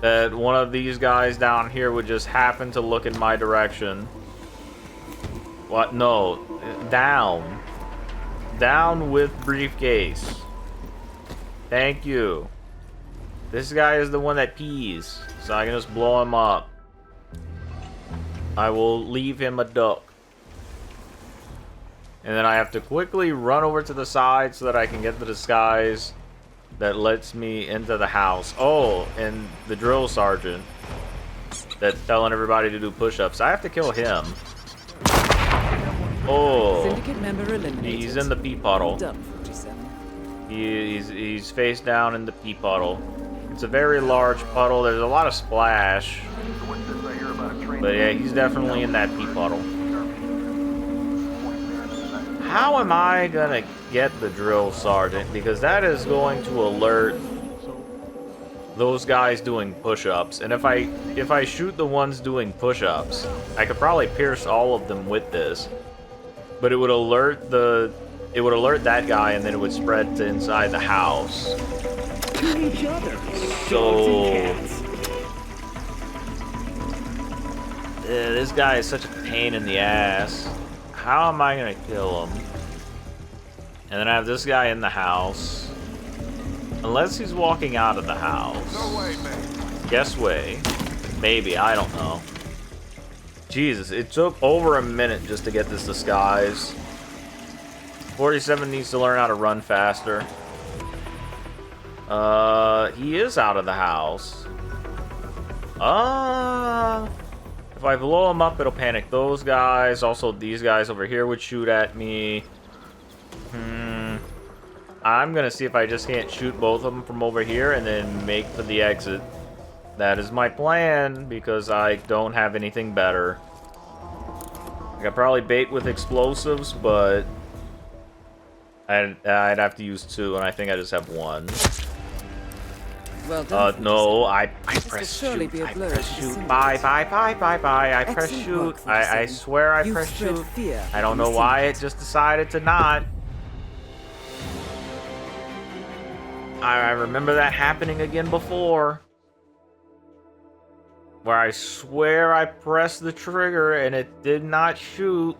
that one of these guys down here would just happen to look in my direction. What? No. Down. Down with briefcase. Thank you. This guy is the one that pees, so I can just blow him up. I will leave him a duck. And then I have to quickly run over to the side so that I can get the disguise that lets me into the house. Oh, and the drill sergeant that's telling everybody to do push-ups. I have to kill him. Oh, Syndicate member eliminated. he's in the pee puddle. Done, 47. He's face down in the pee puddle. It's a very large puddle. There's a lot of splash. But yeah, he's definitely in that pee puddle. How am I gonna get the drill sergeant? Because that is going to alert those guys doing push-ups. And if I shoot the ones doing push-ups, I could probably pierce all of them with this. But it would alert that guy, and then it would spread to inside the house. So this guy is such a pain in the ass. How am I gonna kill him? And then I have this guy in the house. Unless he's walking out of the house. No way, man. Guess way. Maybe, I don't know. Jesus, it took over a minute just to get this disguise. 47 needs to learn how to run faster. He is out of the house. If I blow him up, it'll panic those guys. Also, these guys over here would shoot at me. I'm gonna see if I just can't shoot both of them from over here and then make for the exit. That is my plan, because I don't have anything better. I could probably bait with explosives, but I'd have to use 2, and I think I just have 1. Well done. No, I This press will surely shoot. be a I blow press to the shoot. Syndicate. Bye. I press Excellent shoot. work, I 47. swear I You've press spread shoot. fear I don't among know the why it Syndicate. just decided to not. I remember that happening again before. Where I swear I pressed the trigger and it did not shoot.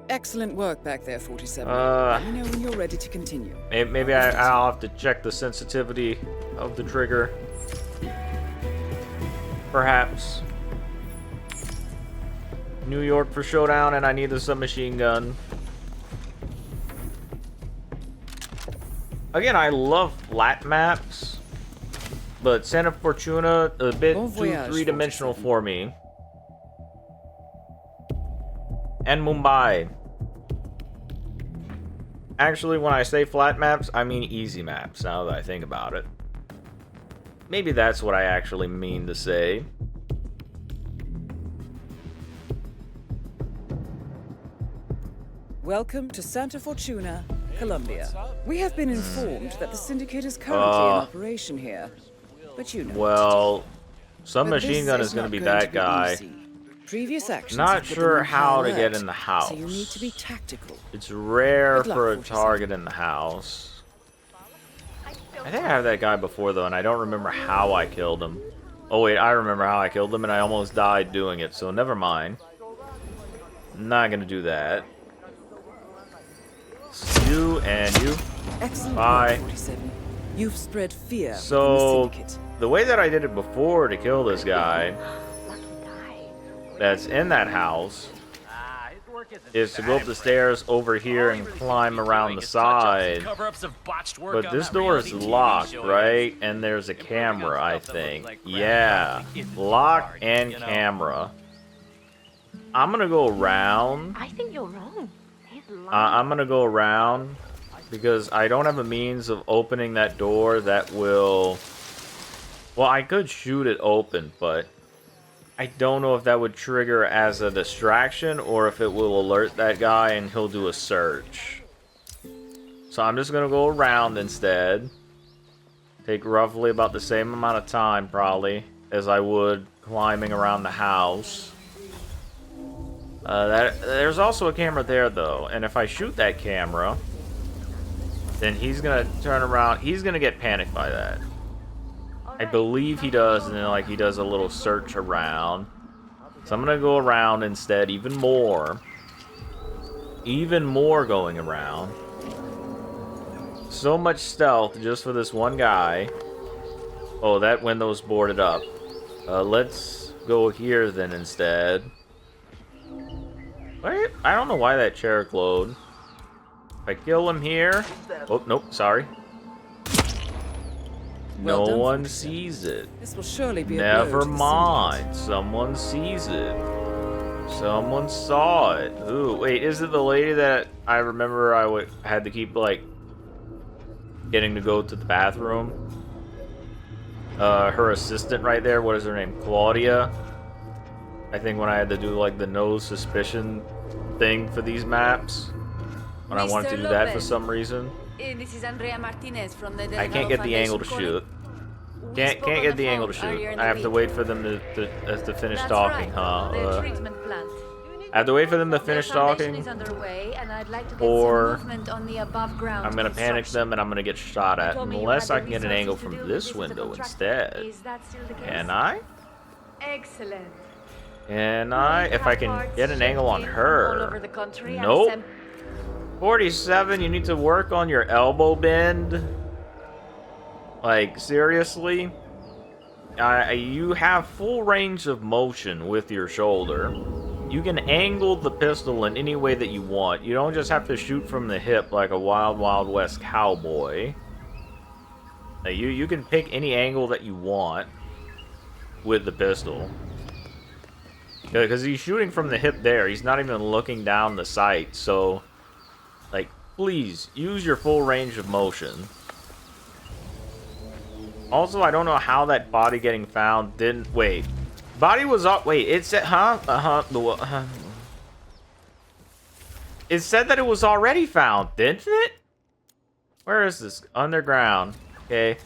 Excellent work back there, 47. Uh, Let me know when you're ready to continue. Maybe I'll have to check the sensitivity of the trigger. Perhaps. New York for showdown, and I need a submachine gun. Again, I love flat maps, but Santa Fortuna a bit Bon too voyage, three-dimensional 47. for me. And Mumbai. Actually, when I say flat maps, I mean easy maps, now that I think about it. Maybe that's what I actually mean to say. Welcome to Santa Fortuna, Colombia. We have been informed that the Syndicate is currently in operation here, but you know. Well, But submachine this gun is is going to not be going that guy. easy. Previous actions Not have put sure them on how high to get alert, in the house. So you need to be tactical. It's rare Good luck, for a 47. target in the house. I think I have that guy before, though, and I don't remember how I killed him. Oh, wait, I remember how I killed him, and I almost died doing it, so never mind. Not gonna do that. You and you. Excellent Bye. work, 47. You've spread fear So, within the Syndicate. the way that I did it before to kill this guy that's in that house is to go up the stairs over here and climb around the side. But this door is locked, right? And there's a camera, I think. Yeah, lock and camera. I'm gonna go around. I think you're wrong. He's lying. I'm gonna go around because I don't have a means of opening that door that will... Well, I could shoot it open, but I don't know if that would trigger as a distraction or if it will alert that guy and he'll do a search. So I'm just gonna go around instead. Take roughly about the same amount of time, probably, as I would climbing around the house. There's also a camera there, though, and if I shoot that camera, then he's gonna turn around. He's gonna get panicked by that. I believe he does, and then like he does a little search around. So I'm gonna go around instead, even more going around. So much stealth just for this one guy. Oh, that window's boarded up. Let's go here then instead. Wait, I don't know why that chair glowed. If I kill him here... Oh, nope, sorry. Well no done, one Foxtail. sees it. This will surely be a Never blow to the mind. Someone sees it. Someone saw it. Ooh, wait, is it the lady that I remember I had to keep, like, getting to go to the bathroom? Her assistant right there, what is her name? Claudia? I think when I had to do, like, the no suspicion thing for these maps. When I wanted to do that for some reason. This is Andrea Martinez from the I can't get the angle to shoot. Can't get the angle to shoot. I have to wait for them to finish talking, huh? I have to wait for them to finish talking, or I'm gonna panic them and I'm gonna get shot at, unless I can get an angle from this window instead. Can I? Excellent. Can I? If I can get an angle on her. Nope. 47, you need to work on your elbow bend. Like, seriously? You have full range of motion with your shoulder. You can angle the pistol in any way that you want. You don't just have to shoot from the hip like a Wild Wild West cowboy. You can pick any angle that you want with the pistol. Because he's shooting from the hip there. He's not even looking down the sight. So, like, please, use your full range of motion. Also, I don't know how that body getting found didn't... Wait. Body was up... Wait, it said... It said that it was already found, didn't it? Where is this? Underground. Okay.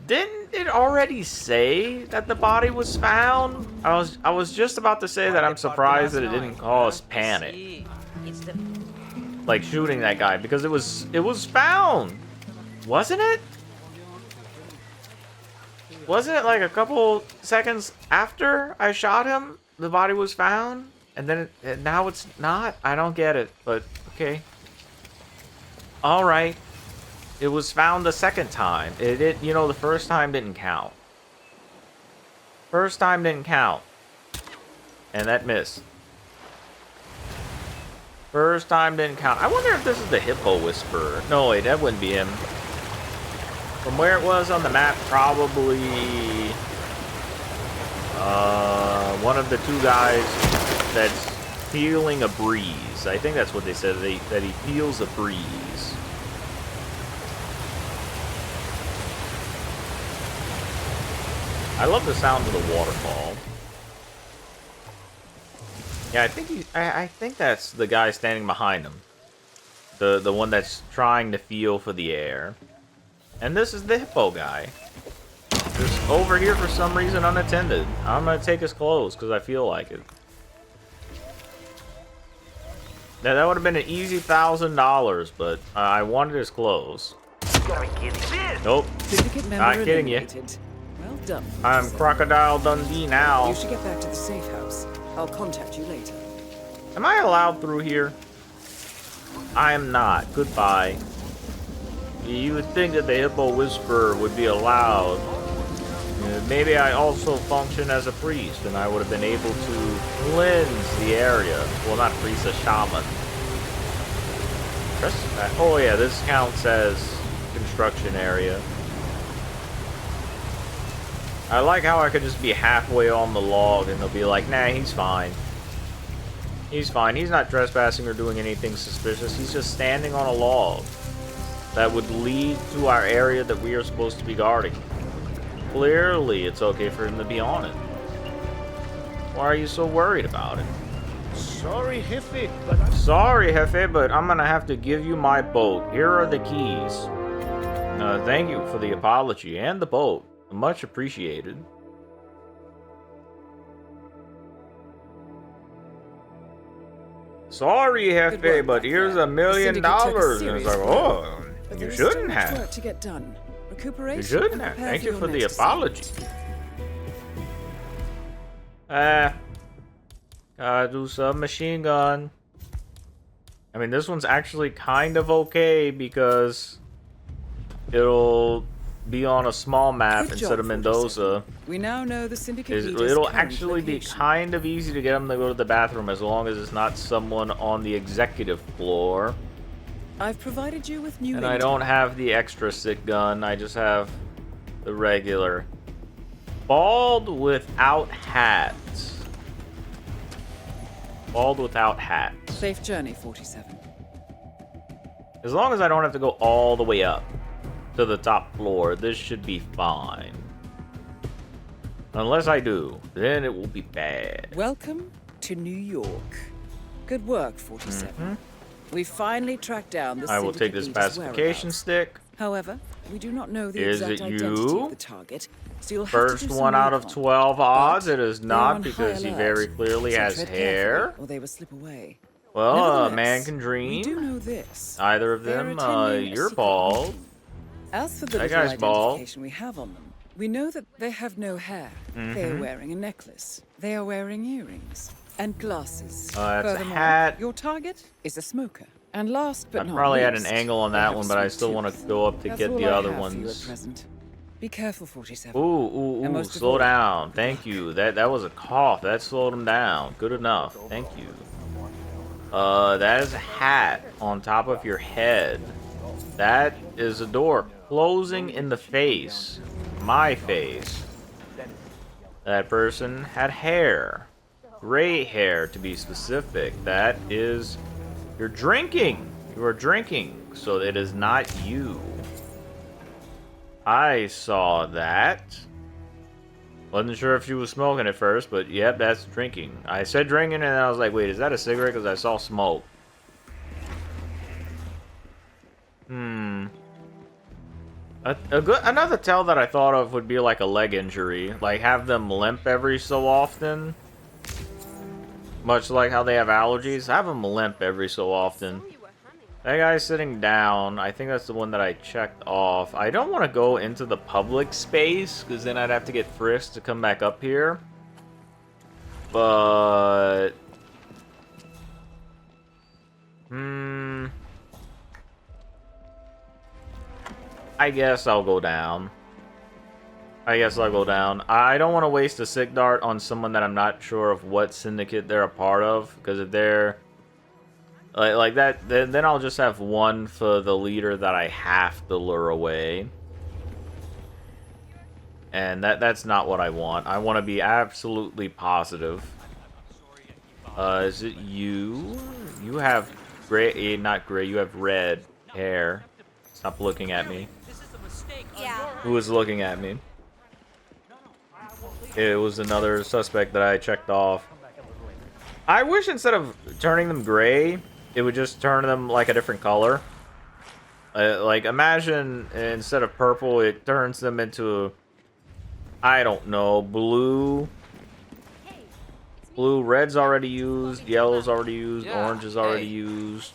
Didn't it already say that the body was found? I was just about to say that I'm surprised that it didn't cause panic. Like shooting that guy, because it was found. Wasn't it? Wasn't it like a couple seconds after I shot him, the body was found? And then now it's not? I don't get it, but okay. Alright. It was found the second time. You know, the first time didn't count. First time didn't count. And that missed. First time didn't count. I wonder if this is the Hippo Whisperer. No, wait, that wouldn't be him. From where it was on the map, probably one of the two guys that's feeling a breeze. I think that's what they said, that he feels a breeze. I love the sound of the waterfall. Yeah, I think that's the guy standing behind him. The one that's trying to feel for the air. And this is the hippo guy. Just over here for some reason unattended. I'm gonna take his clothes because I feel like it. Now, that would have been an easy $1,000, but I wanted his clothes. Nope. Syndicate member Not kidding you. eliminated. Well done. I'm Crocodile Dundee now. You should get back to the safe house. I'll contact you later. Am I allowed through here? I am not. Goodbye. You would think that the Hippo Whisperer would be allowed. Maybe I also function as a priest, and I would have been able to cleanse the area. Well, not priest, a shaman. Oh yeah, this counts as construction area. I like how I could just be halfway on the log, and they'll be like, nah, he's fine. He's fine. He's not trespassing or doing anything suspicious. He's just standing on a log that would lead to our area that we are supposed to be guarding. Clearly, it's okay for him to be on it. Why are you so worried about it? Sorry, Jefe, but I'm gonna have to give you my boat. Here are the keys. Thank you for the apology and the boat. Much appreciated. Sorry, Jefe, but here's $1 million. And it's like, oh, you shouldn't have. Work to get done. Recuperation. You shouldn't have. Thank you for the apology. Gotta do some machine gun. I mean, this one's actually kind of okay because it'll be on a small map instead of Mendoza. We now know the Syndicate It'll actually be kind of easy to get them to go to the bathroom as long as it's not someone on the executive floor. I've provided you with new. And I don't have the extra sick gun. I just have the regular. Bald without hat. Bald without hat. Safe journey, 47. As long as I don't have to go all the way up to the top floor, this should be fine. Unless I do, then it will be bad. Welcome to New York. Good work, 47. We finally tracked down the I will take this pacification stick. However, we do not know the Is exact it identity you? of the target, so you'll have First to do some one out of recon. 12 odds. But It is they're not on because high he very alert, clearly so has tread hair. carefully, or they will slip away. Well, a Nevertheless, man can we dream. do know this. Either of They're them, attending a you're secret bald. meeting. As for the That little guy's bald. identification we have on them, we know that they have no hair. They are wearing a necklace. They are wearing earrings and glasses. That's a Furthermore, hat. your target is a smoker. And last but I not probably had least, an angle on they that have one, a but I sweet still want to tooth. go up to That's get all the I other have for you at ones. present. Be careful, 47. Ooh, And most of slow all, down. Thank you. That was a cough. That slowed him down. Good enough. Thank you. That is a hat on top of your head. That is a door closing in the face. My face. That person had hair. Gray hair, to be specific. That is... You're drinking. You are drinking. So it is not you. I saw that. Wasn't sure if she was smoking at first, but yep, that's drinking. I said drinking, and then I was like, wait, is that a cigarette? Because I saw smoke. Another tell that I thought of would be like a leg injury. Like, have them limp every so often. Much like how they have allergies. Have them limp every so often. That guy's sitting down. I think that's the one that I checked off. I don't want to go into the public space, because then I'd have to get frisked to come back up here. But... I guess I'll go down. I don't want to waste a sick dart on someone that I'm not sure of what syndicate they're a part of, because if they're... Like that, then I'll just have one for the leader that I have to lure away. And that's not what I want. I want to be absolutely positive. Is it you? You have gray, not gray, you have red hair. Stop looking at me. Yeah. Who is looking at me? It was another suspect that I checked off. I wish instead of turning them gray, it would just turn them like a different color. Like, imagine instead of purple, it turns them into, I don't know, blue. Blue, red's already used, yellow's already used, orange is already used.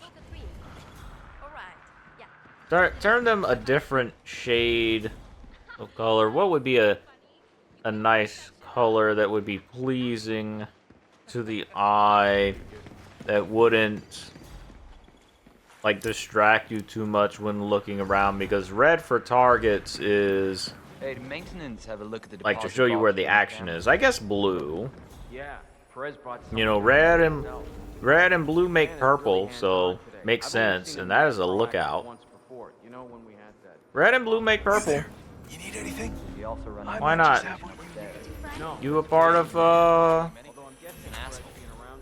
Turn them a different shade of color. What would be a nice color that would be pleasing to the eye, that wouldn't like distract you too much when looking around? Because red for targets is Hey, maintenance have a look at the like to show you where the action is. I guess blue. Yeah, Perez brought You know, red and blue make purple, so makes sense, and that is a lookout. You know when we had that. Red and blue make purple. You need anything? We also run. Why not? You a part of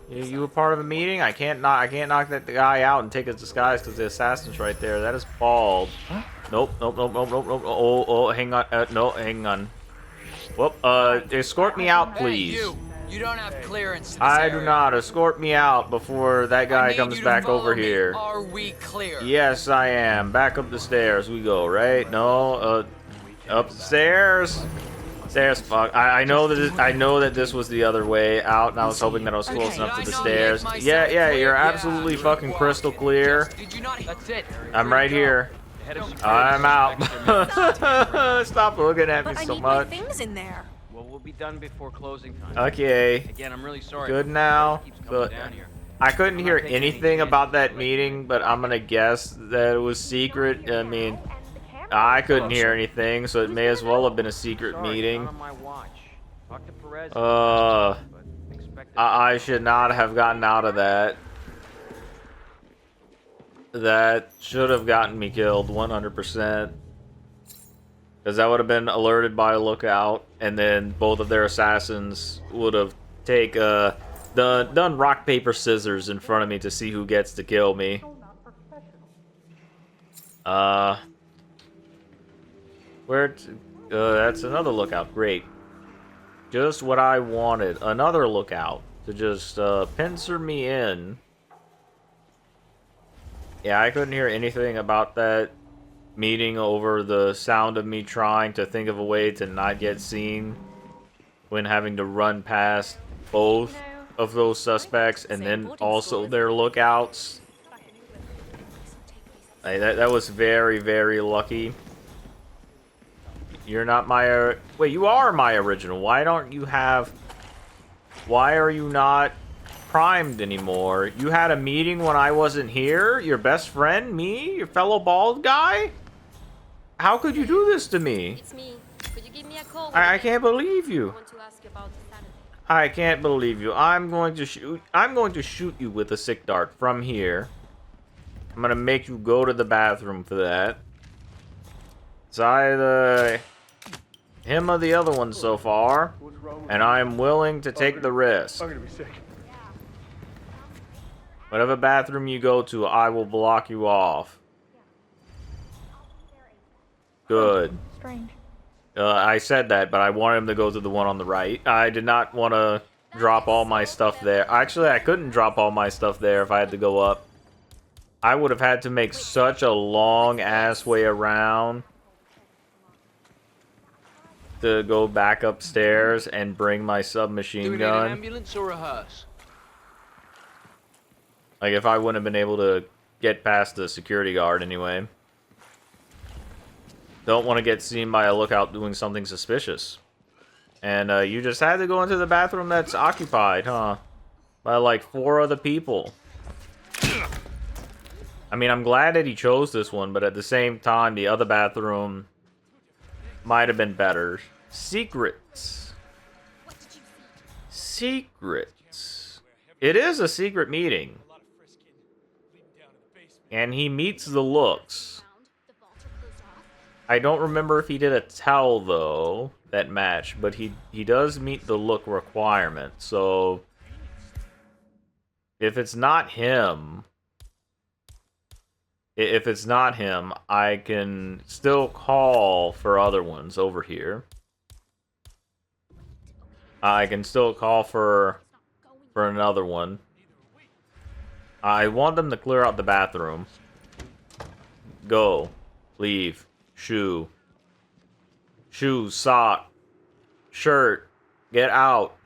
you a part of a meeting? I can't knock that guy out and take his disguise because the assassin's right there. That is bald. Nope. Oh, hang on. No, hang on. Whoop. Escort me out, please. You don't have clearance to this I do area. not. Escort me out before that I guy need comes you to back follow over me. here. Are we clear? Yes, I am. Back up the stairs we go, right? No, upstairs. Stairs, fuck. I know that this was the other way out, and I was hoping that I was close enough to the stairs. Yeah, you're absolutely fucking crystal clear. Did you not? That's it. I'm right here. I'm out. Stop looking at me But I so need my much. things in there. Well, we'll be done before closing time. Okay. Again, I'm really sorry. Good now. Keeps coming But down here. I couldn't I'm hear not taking any anything chances about that like meeting, but I'm gonna guess that it was secret. I mean, I couldn't hear anything, so it may as well have been a secret Sorry, meeting. not on my watch. Talk to Perez. Uh, but expect I should not have gotten out of that. That should have gotten me killed 100%. Because that would have been alerted by a lookout, and then both of their assassins would have done rock, paper, scissors in front of me to see who gets to kill me. That's another lookout. Great. Just what I wanted. Another lookout to just pincer me in. Yeah, I couldn't hear anything about that meeting over the sound of me trying to think of a way to not get seen when having to run past both of those suspects and then also their lookouts. Hey, that was very, very lucky. You're not my... Wait, you are my original. Why don't you have... Why are you not primed anymore? You had a meeting when I wasn't here? Your best friend? Me? Your fellow bald guy? How could you do this to me? It's me. Could you give me a call? I can't believe I you. want to ask you about the Saturday. I can't believe you. I'm going to shoot you with a sick dart from here. I'm gonna make you go to the bathroom for that. It's either him or the other one so far, and I'm willing to take the risk. I'm gonna be sick. Whatever bathroom you go to, I will block you off. Good. Strange. I said that, but I wanted him to go to the one on the right. I did not want to drop all my stuff there. Actually, I couldn't drop all my stuff there if I had to go up. I would have had to make such a long-ass way around to go back upstairs and bring my submachine Do we need gun. an ambulance or a hearse? Like, if I wouldn't have been able to get past the security guard anyway. Don't want to get seen by a lookout doing something suspicious. And you just had to go into the bathroom that's occupied, huh? By like 4 other people. I mean, I'm glad that he chose this one, but at the same time, the other bathroom might have been better. Secrets. Secrets. It is a secret meeting. And he meets the looks. I don't remember if he did a tell, though, that match, but he does meet the look requirement, so if it's not him, I can still call for other ones over here. I can still call for another one. I want them to clear out the bathroom. Go. Leave. Shoe. Shoes, sock, shirt. Get out.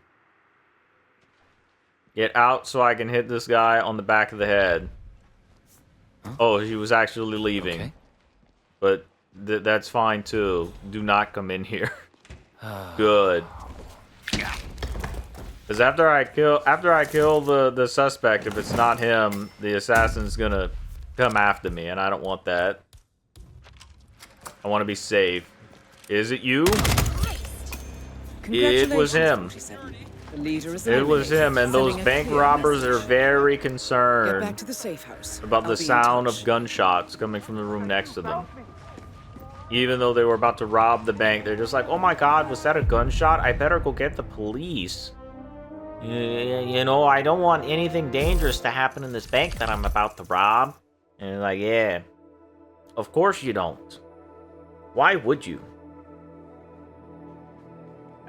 Get out so I can hit this guy on the back of the head. Huh? Oh, he was actually leaving. Okay. But that's fine too. Do not come in here. Good. Because after I kill the suspect, if it's not him, the assassin's gonna come after me, and I don't want that. I want to be safe. Is it you? It was him. It was him, and those bank robbers are very concerned Get back to the safe house. about the sound of gunshots coming from the room next to them. Even though they were about to rob the bank, they're just like, oh my god, was that a gunshot? I better go get the police. You know, I don't want anything dangerous to happen in this bank that I'm about to rob. And they're like, yeah, of course you don't. Why would you?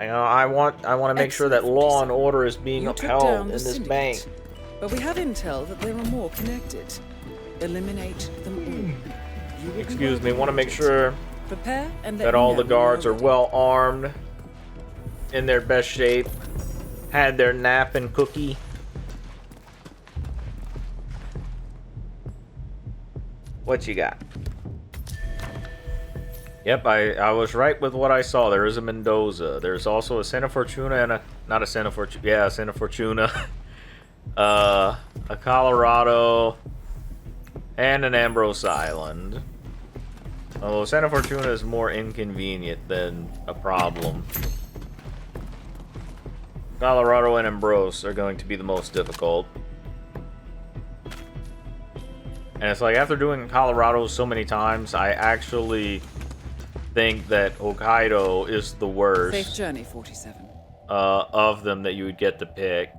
I want to make sure that law and order is being You took upheld down in the this Syndicate, bank. but we have intel that there are more connected. Eliminate them all. You will be Excuse me, well want to make rewarded. sure Prepare and let that me all know the when you guards are ready. well armed, in their best shape, had their nap and cookie. What you got? Yep, I was right with what I saw. There is a Mendoza. There's also a Santa Fortuna and a... Not a Santa Fortuna. Yeah, a Santa Fortuna. A Colorado. And an Ambrose Island. Although Santa Fortuna is more inconvenient than a problem. Colorado and Ambrose are going to be the most difficult. And it's like, after doing Colorado so many times, I actually think that Hokkaido is the worst. Safe journey, 47. Of them that you would get to pick.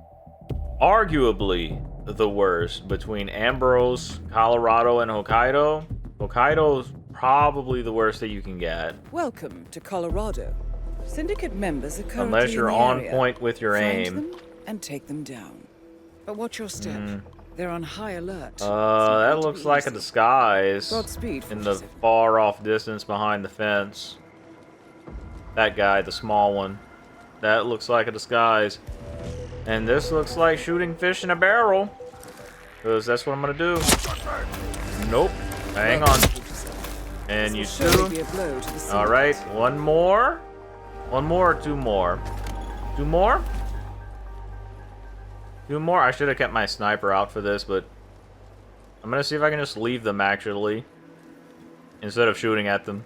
Arguably the worst between Ambrose, Colorado, and Hokkaido. Hokkaido's probably the worst that you can get. Welcome to Colorado. Syndicate members are currently Unless you're in the on area. point with your Find aim. them and take them down. But watch your step. They're on high alert. It's not That going to looks be like a easy. disguise Godspeed, in the 47. far off distance behind the fence. That guy, the small one. That looks like a disguise. And this looks like shooting fish in a barrel. Because that's what I'm going to do. Nope. Hang on. And you This will surely too. be a blow to the Syndicate. Alright, one more. One more or two more? Two more? Two more? I should have kept my sniper out for this, but I'm gonna see if I can just leave them, actually, instead of shooting at them.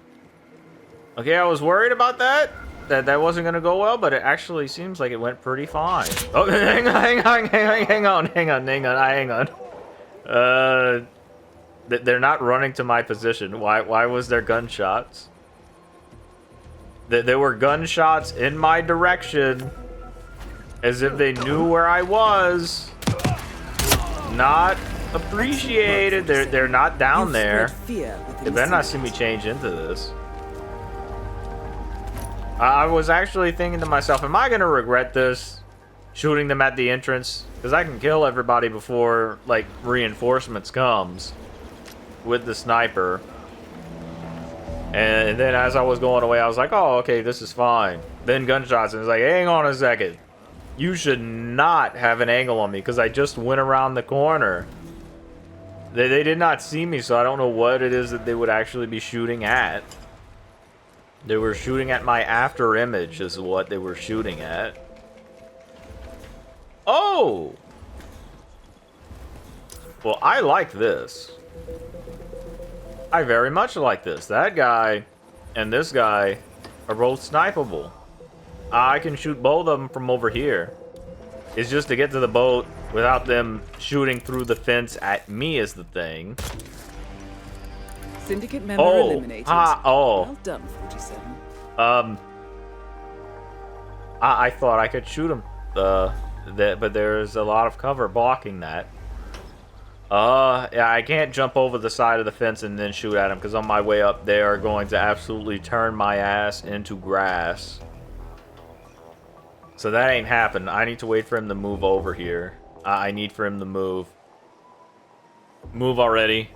Okay, I was worried about that. That wasn't gonna go well, but it actually seems like it went pretty fine. Oh, hang on. They're not running to my position. Why was there gunshots? There were gunshots in my direction, as if they knew where I was. Not appreciated. They're not down You've there. spread fear within They the better not see me Syndicate. change into this. I was actually thinking to myself, am I gonna regret this? Shooting them at the entrance? Because I can kill everybody before, like, reinforcements comes with the sniper. And then as I was going away, I was like, oh, okay, this is fine. Then gunshots, and it's like, hang on a second. You should not have an angle on me, because I just went around the corner. They did not see me, so I don't know what it is that they would actually be shooting at. They were shooting at my after image, is what they were shooting at. Oh! Well, I like this. I very much like this. That guy and this guy are both snipeable. I can shoot both of them from over here. It's just to get to the boat without them shooting through the fence at me is the thing. Syndicate member Oh, eliminated. oh. Well done, 47. I thought I could shoot him. But there's a lot of cover blocking that. Yeah, I can't jump over the side of the fence and then shoot at him, because on my way up, they are going to absolutely turn my ass into grass. So that ain't happened. I need to wait for him to move over here. I need for him to move. Move already.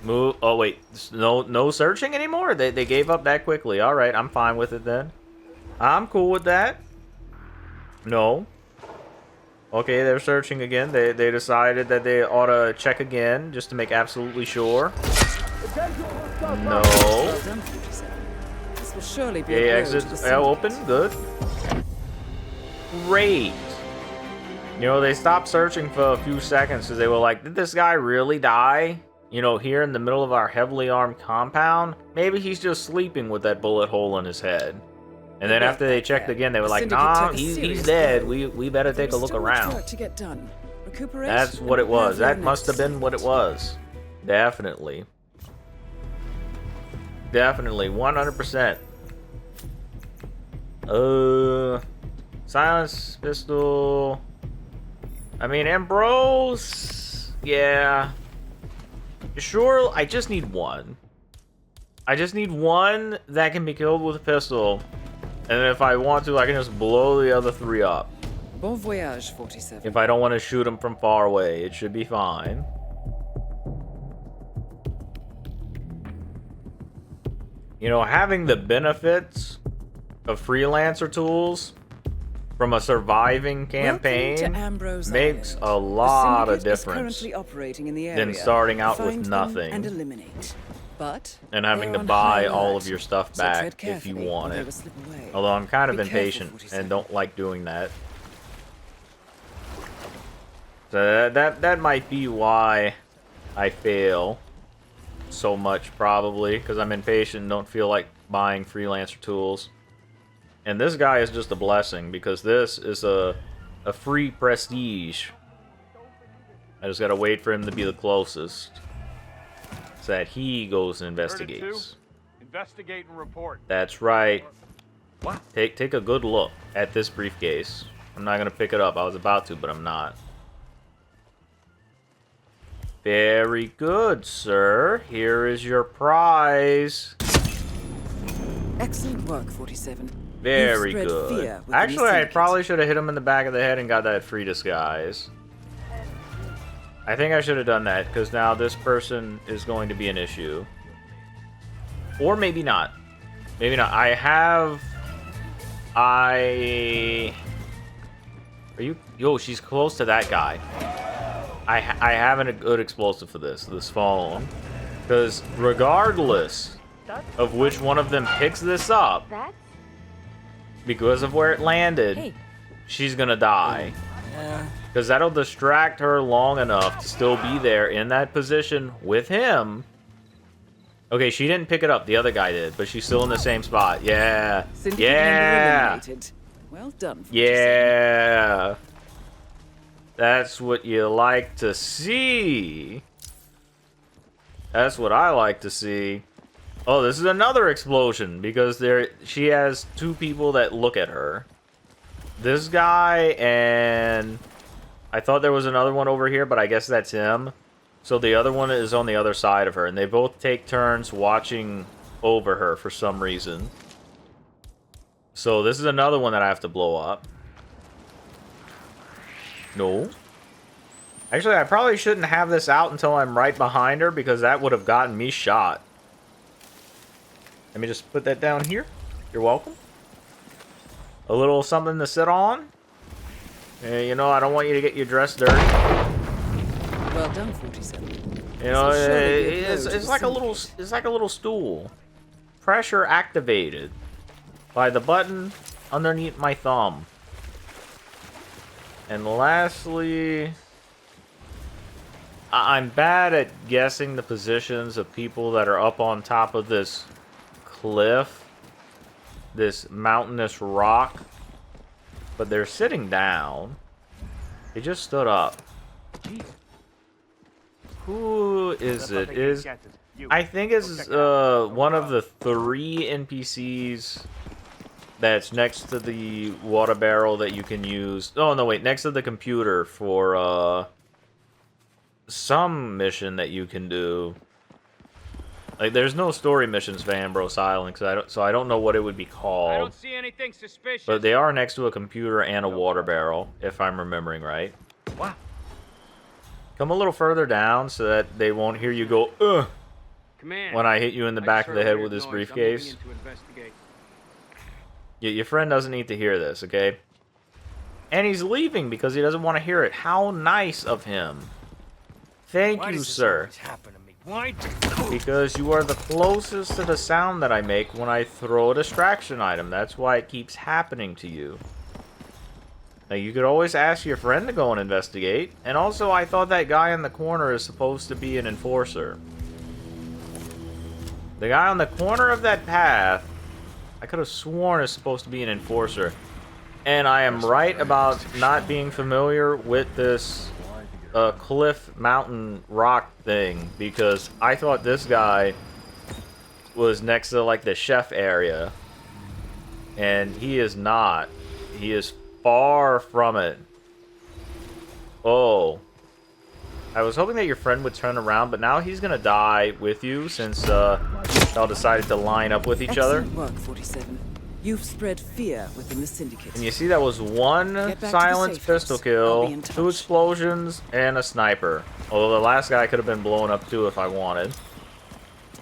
Move. Oh, wait. No searching anymore? They gave up that quickly. Alright, I'm fine with it then. I'm cool with that. No. Okay, they're searching again. They decided that they ought to check again, just to make absolutely sure. No. Well done, 47. This will surely be Okay, a blow exit to the Syndicate. open. Good. Great. You know, they stopped searching for a few seconds because they were like, did this guy really die? You know, here in the middle of our heavily armed compound? Maybe he's just sleeping with that bullet hole in his head. And then after they checked again, they were like, nah, he's dead. We better take a look There is still much around. work to get done. Recuperation That's what it was. and That must have been what it was. Definitely. Definitely. 100%. Silence pistol. I mean, Ambrose. Yeah. Sure, I just need one. I just need one that can be killed with a pistol. And then if I want to, I can just blow the other 3 up. Bon voyage, 47. If I don't want to shoot them from far away, it should be fine. You know, having the benefits of freelancer tools from a surviving campaign makes a lot of difference than starting out with nothing and having to buy all of your stuff back if you want it. Although I'm kind of impatient and don't like doing that. So that might be why I fail so much, probably, because I'm impatient and don't feel like buying freelancer tools. And this guy is just a blessing, because this is a free prestige. I just gotta wait for him to be the closest, so that he goes and investigates. Investigate and report. That's right. Take a good look at this briefcase. I'm not gonna pick it up. I was about to, but I'm not. Very good, sir. Here is your prize. Excellent work, 47. Very good. Actually, I probably should have hit him in the back of the head and got that free disguise. I think I should have done that, because now this person is going to be an issue. Or maybe not. Maybe not. Are you... Yo, she's close to that guy. I have a good explosive for this phone. Because regardless of which one of them picks this up, because of where it landed, she's gonna die. Because that'll distract her long enough to still be there in that position with him. Okay, she didn't pick it up. The other guy did, but she's still in the same spot. Yeah. Yeah. Well done. Yeah. That's what you like to see. That's what I like to see. Oh, this is another explosion, because she has 2 people that look at her. This guy, and I thought there was another one over here, but I guess that's him. So the other one is on the other side of her, and they both take turns watching over her for some reason. So this is another one that I have to blow up. No. Actually, I probably shouldn't have this out until I'm right behind her, because that would have gotten me shot. Let me just put that down here. You're welcome. A little something to sit on. You know, I don't want you to get your dress dirty. Well done, 47. You know, it's like a little stool. Pressure activated by the button underneath my thumb. And lastly, I'm bad at guessing the positions of people that are up on top of this cliff, this mountainous rock, but they're sitting down. They just stood up. Who is it? I think it's one of the 3 NPCs that's next to the water barrel that you can use. Oh, no, wait. Next to the computer for some mission that you can do. Like, there's no story missions for Ambrose Island, so I don't know what it would be called. I don't see anything suspicious. But they are next to a computer and a water barrel, if I'm remembering right. Wow. Come a little further down so that they won't hear you go, ugh, when I hit you in the back of the head with this briefcase. Your friend doesn't need to hear this, okay? And he's leaving because he doesn't want to hear it. How nice of him. Thank you, sir. Because you are the closest to the sound that I make when I throw a distraction item. That's why it keeps happening to you. Now, you could always ask your friend to go and investigate. And also, I thought that guy in the corner is supposed to be an enforcer. The guy on the corner of that path, I could have sworn is supposed to be an enforcer. And I am right about not being familiar with this cliff mountain rock thing, because I thought this guy was next to like the chef area, and he is not. He is far from it. Oh, I was hoping that your friend would turn around, but now he's gonna die with you since y'all decided to line up with each other. Excellent work, 47. You've spread fear within the Syndicate. And you see that was one Get back to the silenced safe house. pistol I'll kill, be in 2 touch. explosions, and a sniper. Although the last guy could have been blown up too if I wanted.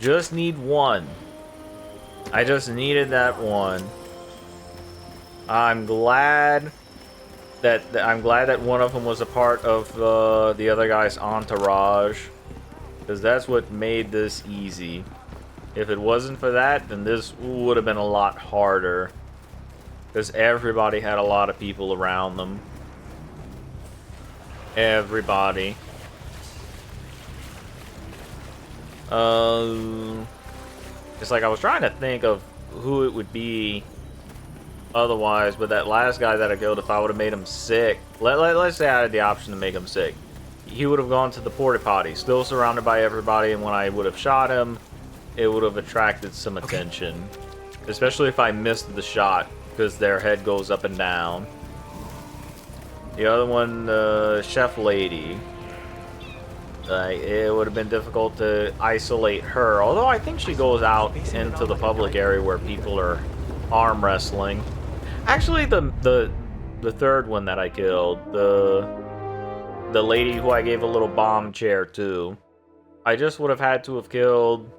Just need one. I just needed that one. I'm glad that one of them was a part of the other guy's entourage, because that's what made this easy. If it wasn't for that, then this would have been a lot harder, because everybody had a lot of people around them. Everybody. It's like I was trying to think of who it would be otherwise, but that last guy that I killed, if I would have made him sick, let's say I had the option to make him sick, he would have gone to the porta potty, still surrounded by everybody, and when I would have shot him, it would have attracted some attention. Especially if I missed the shot, because their head goes up and down. The other one, the chef lady, it would have been difficult to isolate her, although I think she goes out into the public area where people are arm wrestling. Actually, the third one that I killed, the lady who I gave a little bomb chair to, I just would have had to have killed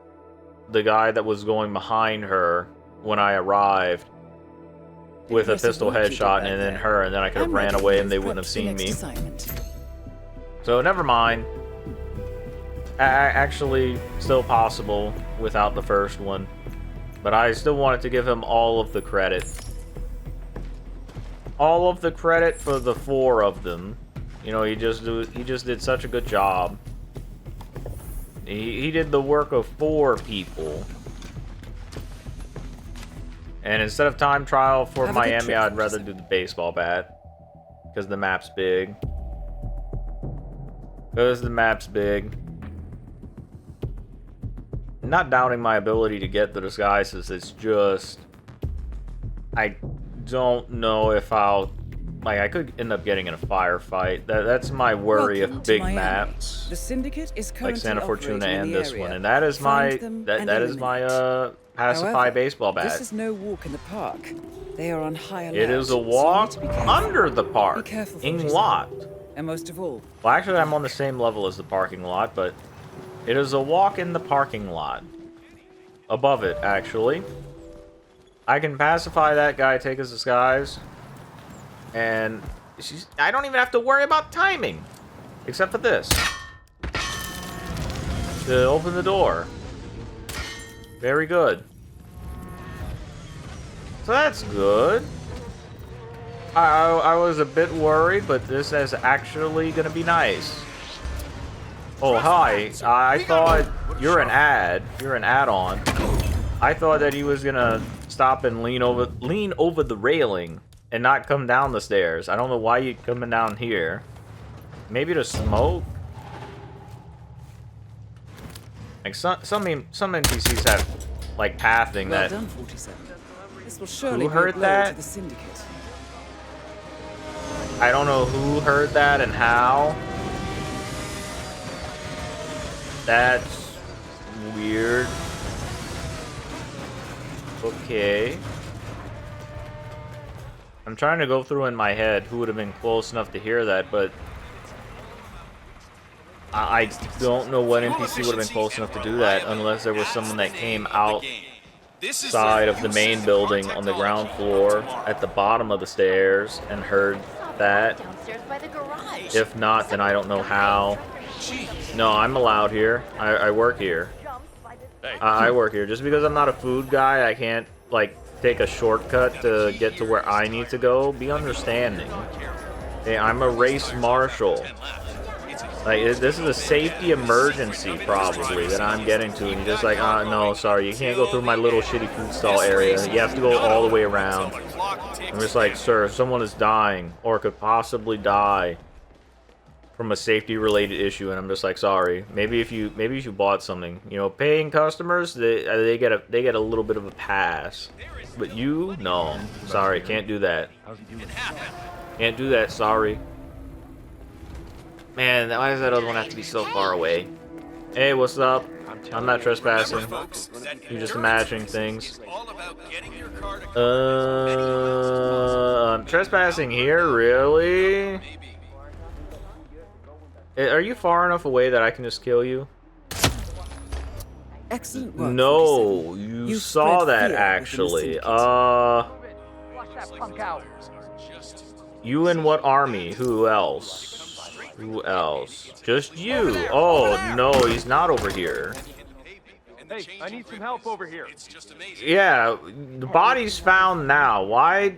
the guy that was going behind her when I arrived with a pistol headshot, and then her, and then I could have ran away and they wouldn't have seen me. So never mind. Actually, still possible without the first one, but I still wanted to give him all of the credit. All of the credit for the 4 of them. You know, he just did such a good job. He did the work of 4 people. And instead of time trial for Miami, I'd rather do the baseball bat. Because the map's big. Not doubting my ability to get the disguises, it's just... I don't know if I'll... Like, I could end up getting in a firefight. That's my worry of big maps. The Syndicate is currently like Santa Fortuna operating in and the this area. one. And that is my... That is my, pacify However, baseball bat. This is no walk in the park. They are on high alert. It is a so you need walk to be careful. under the Be park. careful for In what you lot. say. And most of all, Well, actually, I'm on the same level as the parking lot, but it is a walk in the parking lot. Above it, actually. I can pacify that guy, take his disguise, and I don't even have to worry about timing, except for this. To open the door. Very good. So that's good. I was a bit worried, but this is actually gonna be nice. Oh, hi. I thought you're an ad. You're an add-on. I thought that he was gonna stop and lean over the railing and not come down the stairs. I don't know why you're coming down here. Maybe to smoke? Like some NPCs have like pathing well that. done, 47. This will surely Who be a heard blow that? to the Syndicate. I don't know who heard that and how. That's weird. Okay. I'm trying to go through in my head who would have been close enough to hear that, but I don't know what NPC would have been close enough to do that unless there was someone that came outside of the main building on the ground floor at the bottom of the stairs and heard that. If not, then I don't know how. No, I'm allowed here. I work here. I work here. Just because I'm not a food guy, I can't, like, take a shortcut to get to where I need to go. Be understanding. Hey, I'm a race marshal. Like, this is a safety emergency, probably, that I'm getting to, and you're just like, no, sorry, you can't go through my little shitty food stall area. You have to go all the way around. I'm just like, sir, if someone is dying, or could possibly die from a safety-related issue, and I'm just like, sorry. Maybe if you bought something, you know, paying customers, they get a little bit of a pass, but you, no, sorry, can't do that. Can't do that, sorry. Man, why does that other one have to be so far away? Hey, what's up? I'm not trespassing. Folks, that You're just endurance imagining racing things. is all about getting your car to I'm trespassing here, really? Are you far enough away that I can just kill you? Excellent work, No, 47. you spread saw that fear within the actually. Syndicate. Flush that punk out. You in what army? Who else? Who else? Just you. Oh, no, he's not over here. Hey, I need some help over here. Yeah, the body's found now. Why?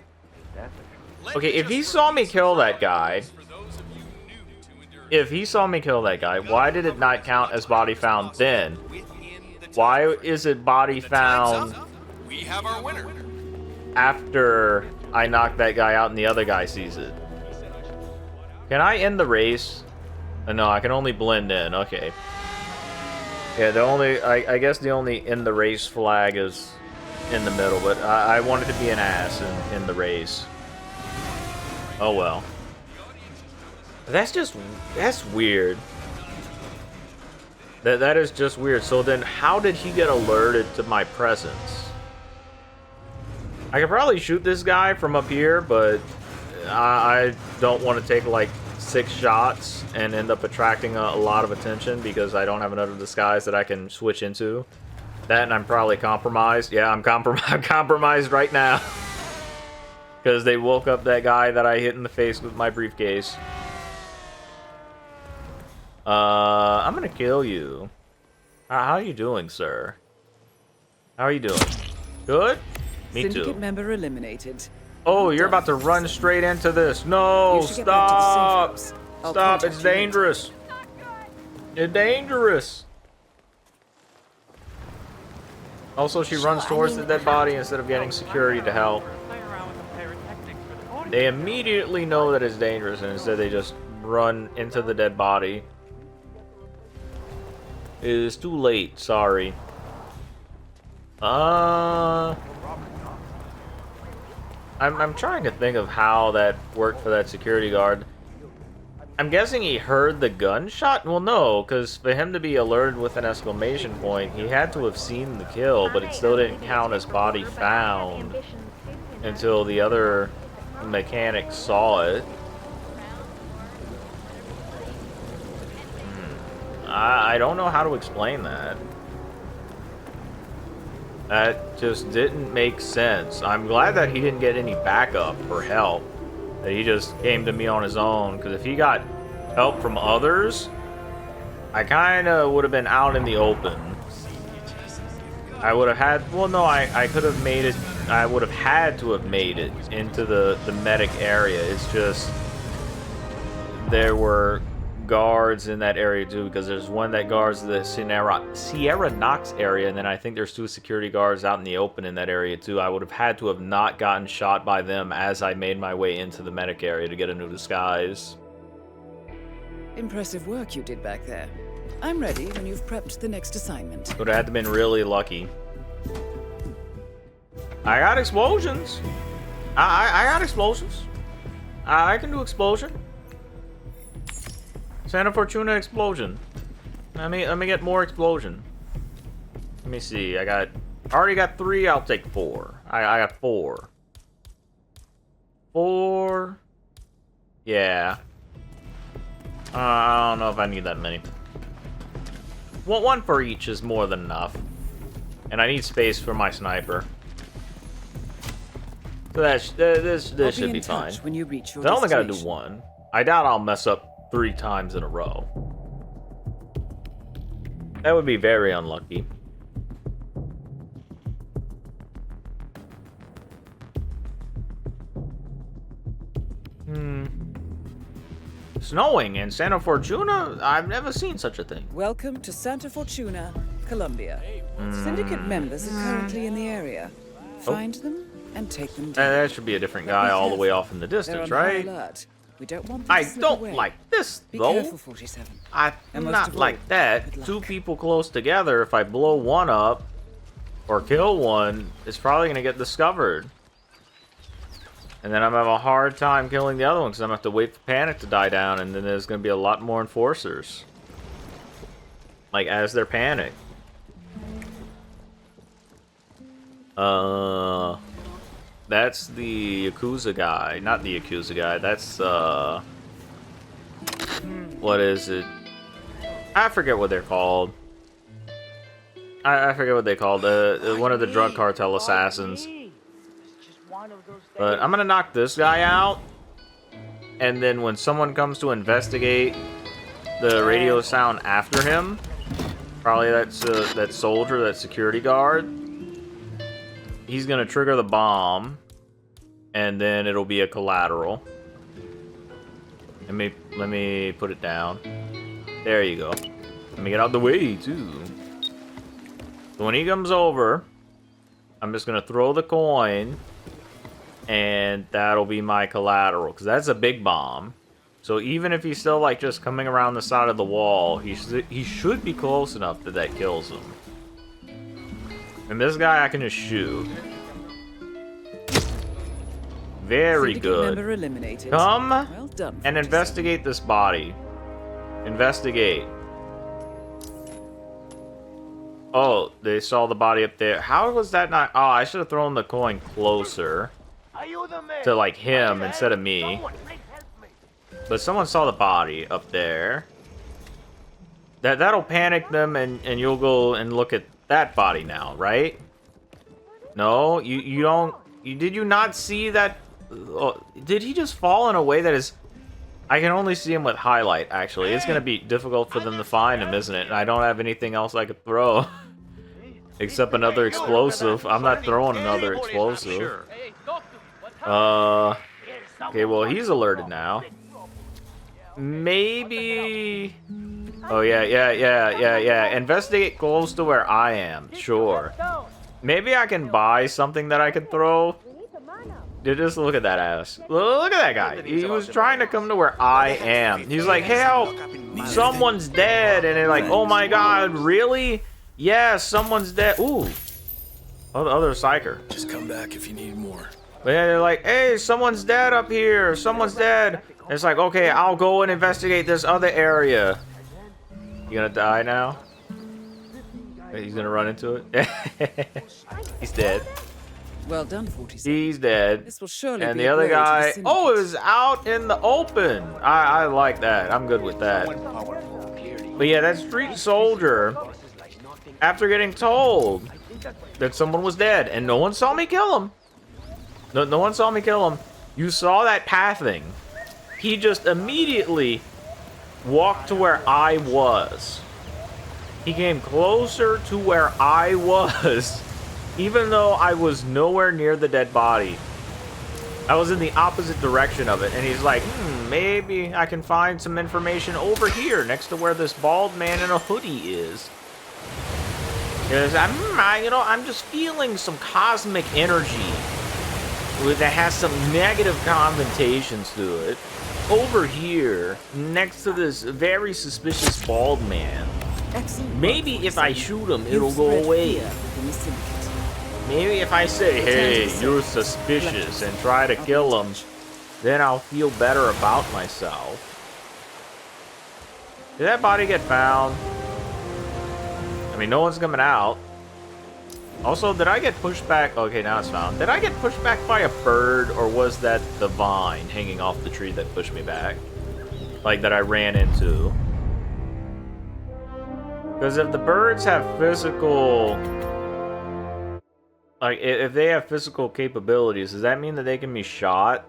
Okay, if he saw me kill that guy, why did it not count as body found then? Why is it body found We have our winner. after I knocked that guy out and the other guy sees it? Can I end the race? No, I can only blend in. Okay. Yeah, I guess the only in the race flag is in the middle, but I wanted to be an ass in the race. Oh well. That's weird. That is just weird. So then how did he get alerted to my presence? I could probably shoot this guy from up here, but I don't want to take like 6 shots and end up attracting a lot of attention because I don't have another disguise that I can switch into. That and I'm probably compromised. Yeah, I'm compromised right now. Because they woke up that guy that I hit in the face with my briefcase. I'm gonna kill you. How are you doing, sir? How are you doing? Good? Me Syndicate too. member eliminated. Oh, you're about to run straight into this. No, You should get back to the safe stop! house. I'll Stop, contact it's you later. dangerous. It's dangerous. Also, she runs towards the dead body instead of getting security to help. They immediately know that it's dangerous, and instead they just run into the dead body. It is too late, sorry. I'm trying to think of how that worked for that security guard. I'm guessing he heard the gunshot? Well, no, because for him to be alerted with an exclamation point, he had to have seen the kill, but it still didn't count as body found until the other mechanic saw it. I don't know how to explain that. That just didn't make sense. I'm glad that he didn't get any backup or help. That he just came to me on his own. Because if he got help from others, I kind of would have been out in the open. I would have had... Well, no, I could have made it... I would have had to have made it into the medic area. It's just... There were guards in that area too, because there's one that guards the Sierra Knox area, and then I think there's 2 security guards out in the open in that area too. I would have had to have not gotten shot by them as I made my way into the medic area to get a new disguise. Impressive work you did back there. I'm ready when you've prepped the next assignment. Would have had to been really lucky. I got explosions. I got explosions. I can do explosion. Santa Fortuna explosion. Let me get more explosion. Let me see. I already got 3. I'll take 4. I got 4. 4. Yeah. I don't know if I need that many. Well, 1 for each is more than enough. And I need space for my sniper. So this should be fine. When you reach your I only gotta do destination. 1. I doubt I'll mess up 3 times in a row. That would be very unlucky. Snowing in Santa Fortuna? I've never seen such a thing. Welcome to Santa Fortuna, Colombia. Syndicate members are currently in the area. Find them and take them down. That should be a different guy all the way off in the They're distance, on high right? alert. We don't want them I to slip don't away. like this, Be though. careful, 47. I'm And most not of all, like that. good 2 luck. people close together, if I blow one up or kill one, it's probably going to get discovered. And then I'm going to have a hard time killing the other one because I'm going to have to wait for panic to die down, and then there's going to be a lot more enforcers. Like, as they're panicked. That's the Yakuza guy. Not the Yakuza guy. That's, what is it? I forget what they're called. I forget what they called. One of the drug cartel assassins. But I'm gonna knock this guy out. And then when someone comes to investigate the radio sound after him, probably that's that soldier, that security guard, he's gonna trigger the bomb, and then it'll be a collateral. Let me put it down. There you go. Let me get out the way too. So when he comes over, I'm just gonna throw the coin, and that'll be my collateral, because that's a big bomb. So even if he's still like just coming around the side of the wall, he should be close enough that that kills him. And this guy I can just shoot. Very Syndicate good. member eliminated. Come Well done, and 47. investigate this body. Investigate. Oh, they saw the body up there. How was that not... Oh, I should have thrown the coin closer to, like, him instead of me. But someone saw the body up there. That'll panic them, and you'll go and look at that body now, right? No, you don't... Did you not see that... Oh, did he just fall in a way that is... I can only see him with highlight, actually. It's going to be difficult for them to find him, isn't it? And I don't have anything else I could throw. Except another explosive. I'm not throwing another explosive. Okay, well, he's alerted now. Maybe... Oh, yeah. Investigate close to where I am. Sure. Maybe I can buy something that I could throw. Dude, just look at that ass. Look at that guy. He was trying to come to where I am. He's like, help! Someone's dead! And they're like, oh my god, really? Yeah, someone's dead. Ooh. Other psyker. Just come back if you need more. But yeah, they're like, hey, someone's dead up here. Someone's dead. And it's like, okay, I'll go and investigate this other area. You gonna die now? He's gonna run into it? He's dead. Well done, 47. He's dead. This will surely and be the a other blow to the guy, syndicate. oh, it was out in the open. I like that. I'm good with that. But yeah, that street soldier, after getting told that someone was dead, and no one saw me kill him. No one saw me kill him. You saw that pathing. He just immediately walked to where I was. He came closer to where I was. Even though I was nowhere near the dead body. I was in the opposite direction of it. And he's like, maybe I can find some information over here next to where this bald man in a hoodie is. Because I'm just feeling some cosmic energy that has some negative connotations to it. Over here, next to this very suspicious bald man. Excellent. Maybe if I shoot him, it'll go away. Maybe if I say, hey, you're suspicious, and try to kill him, then I'll feel better about myself. Did that body get found? I mean, no one's coming out. Also, did I get pushed back? Okay, now it's found. Did I get pushed back by a bird, or was that the vine hanging off the tree that pushed me back? Like, that I ran into? Because if the birds have physical... Like, if they have physical capabilities, does that mean that they can be shot?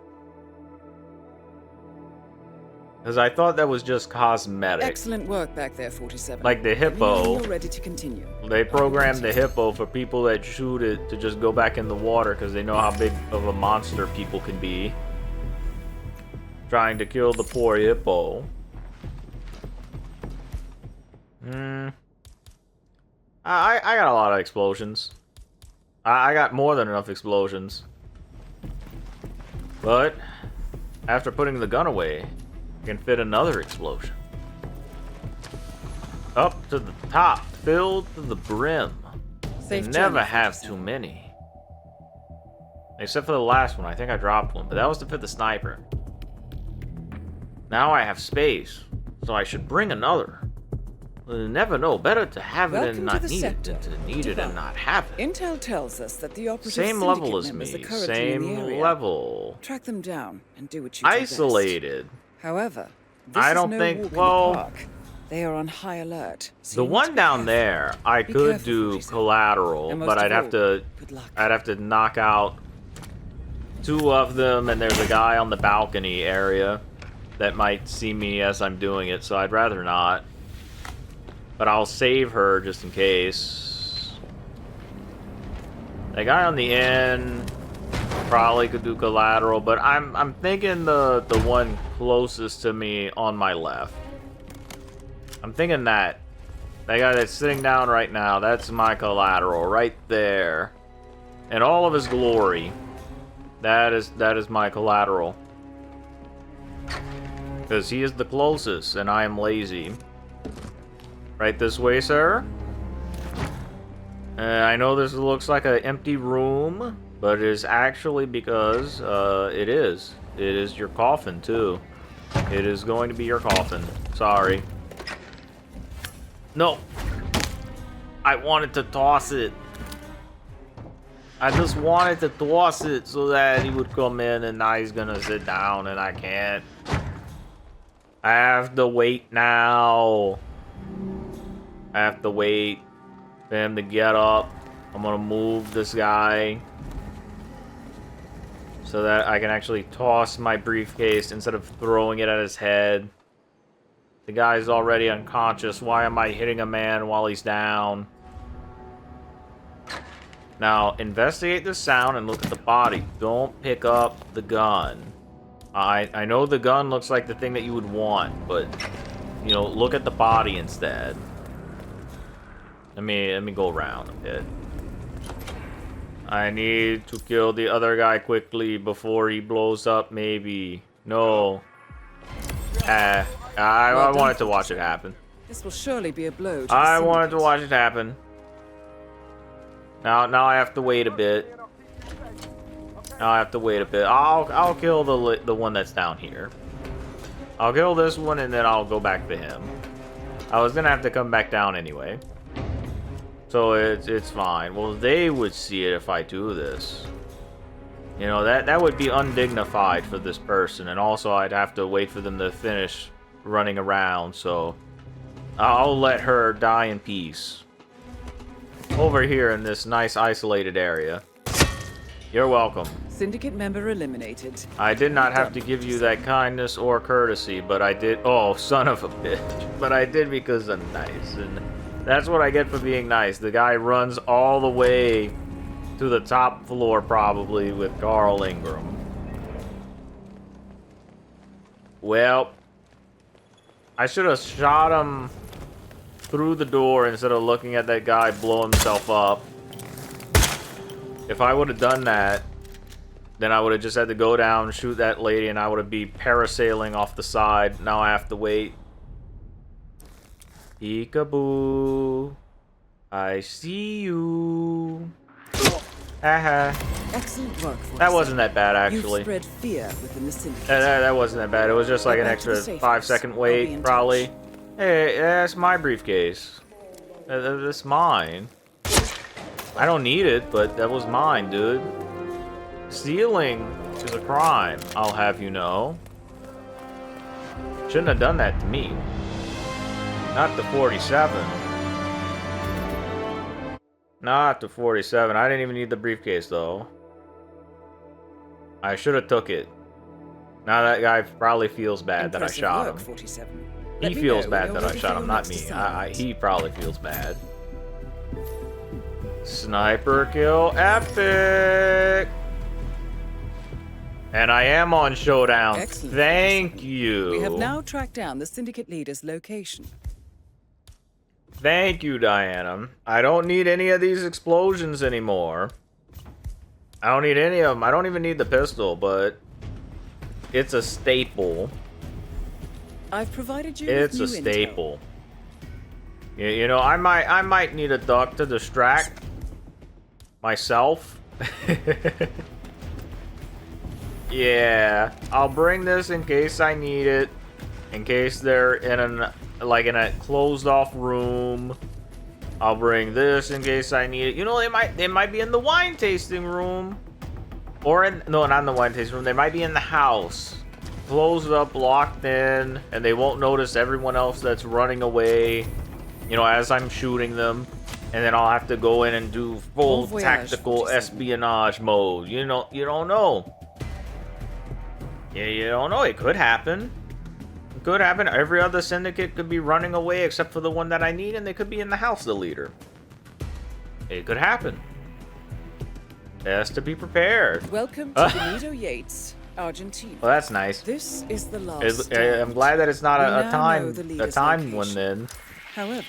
Because I thought that was just cosmetic. Excellent work back there, 47. Like the hippo. You're ready to continue. They programmed the hippo for people that shoot it to just go back in the water because they know how big of a monster people can be. Trying to kill the poor hippo. I got a lot of explosions. I got more than enough explosions. But after putting the gun away, I can fit another explosion. Up to the top, filled to the brim. They never have too many. Except for the last one. I think I dropped one, but that was to fit the sniper. Now I have space, so I should bring another. You never know. Better to have it and Welcome to not the need it than sector. to need it and Divide. not have it. Intel tells us that the operative Same syndicate level as members me. are currently in the Same area. level. Track them down and do what you do best. Isolated. However, this I is don't no think. walk in Well, the park. They are on high alert. So the you need to one be down careful. there, I Be could careful, do 47. collateral, And most but of I'd have all, to. good luck. I'd have to knock out 2 of them, and there's a guy on the balcony area that might see me as I'm doing it, so I'd rather not. But I'll save her just in case. The guy on the end probably could do collateral, but I'm thinking the one closest to me on my left. I'm thinking that guy that's sitting down right now, that's my collateral right there. In all of his glory. That is my collateral. Because he is the closest, and I am lazy. Right this way, sir. I know this looks like an empty room, but it is actually because it is. It is your coffin, too. It is going to be your coffin. Sorry. No. I wanted to toss it. I just wanted to toss it so that he would come in, and now he's gonna sit down, and I can't. I have to wait now. I have to wait for him to get up. I'm gonna move this guy so that I can actually toss my briefcase instead of throwing it at his head. The guy's already unconscious. Why am I hitting a man while he's down? Now, investigate the sound and look at the body. Don't pick up the gun. I know the gun looks like the thing that you would want, but, you know, look at the body instead. Let me go around a bit. I need to kill the other guy quickly before he blows up, maybe. No. I wanted to watch it happen. This will surely be a blow to the I wanted to syndicate. watch it happen. Now I have to wait a bit. Now I have to wait a bit. I'll kill the one that's down here. I'll kill this one and then I'll go back to him. I was gonna have to come back down anyway. So it's fine. Well, they would see it if I do this. You know, that would be undignified for this person, and also I'd have to wait for them to finish running around, so I'll let her die in peace. Over here in this nice isolated area. You're welcome. Syndicate member eliminated. I did not have to give you that kindness or courtesy, but I did. Oh, son of a bitch. But I did because I'm nice, and that's what I get for being nice. The guy runs all the way to the top floor, probably, with Carl Ingram. Well, I should have shot him through the door instead of looking at that guy blow himself up. If I would have done that, then I would have just had to go down, shoot that lady, and I would have been parasailing off the side. Now I have to wait. Peekaboo. I see you. Haha. Excellent work, 47. That wasn't that bad, actually. You've spread fear within the syndicate. That wasn't that bad. It was just like an Go back to the extra safe 5-second house. I'll be wait, in probably. touch. Hey, that's my briefcase. That's mine. I don't need it, but that was mine, dude. Stealing is a crime, I'll have you know. Shouldn't have done that to me. Not the 47. Not the 47. I didn't even need the briefcase, though. I should have took it. Now that guy probably feels bad that I Impressive shot work, him. 47. He Let me feels know bad when that you're I ready shot for him, your not next me. assignment. He probably feels bad. Sniper kill epic! And I am on Showdown. Excellent. Thank you. We have now tracked down the syndicate leader's location. Thank you, Diana. I don't need any of these explosions anymore. I don't need any of them. I don't even need the pistol, but it's a staple. I've provided you It's a with new intel. staple. You know, I might need a duck to distract myself. Yeah, I'll bring this in case I need it. In case they're in an like in a closed off room. I'll bring this in case I need it. You know, they might be in the wine tasting room. Or no, not in the wine tasting room. They might be in the house. Closed up, locked in, and they won't notice everyone else that's running away, you know, as I'm shooting them. And then I'll have to go in and do full tactical espionage mode. You know, you don't know. Yeah, you don't know. It could happen. It could happen. Every other syndicate could be running away except for the one that I need, and they could be in the house, the leader. It could happen. Best to be prepared. Welcome to Benito Yates, Argentina. Well, that's nice. This is the last. I'm glad that it's not a time location. one then. However,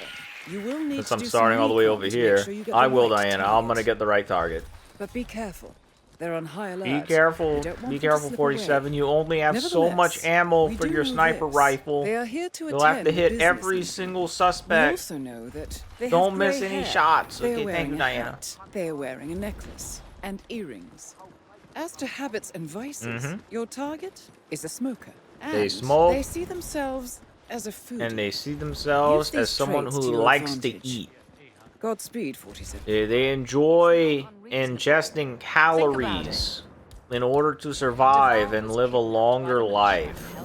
you will need Since to I'm do starting some all the way recon over to make here, sure you get I the will, right Diana. target. I'm gonna get the right target. But be careful. They're on high alert. Be careful. You don't want Be them to careful, slip 47. away. You only have so Nevertheless, much ammo we for do your know sniper this. rifle. They are here to You'll have to attend hit business every meetings. single We suspect. also know that they Don't have miss grey any hair. shots. They are Okay, wearing thank you, a Diana. hat. They are wearing a necklace and earrings. As to habits and vices, your target is a smoker. And They smoke. They see themselves as a foodie. And they see themselves Use as these someone traits who to your likes to advantage. eat. Godspeed, 47. They enjoy ingesting calories in order to survive and live a longer life.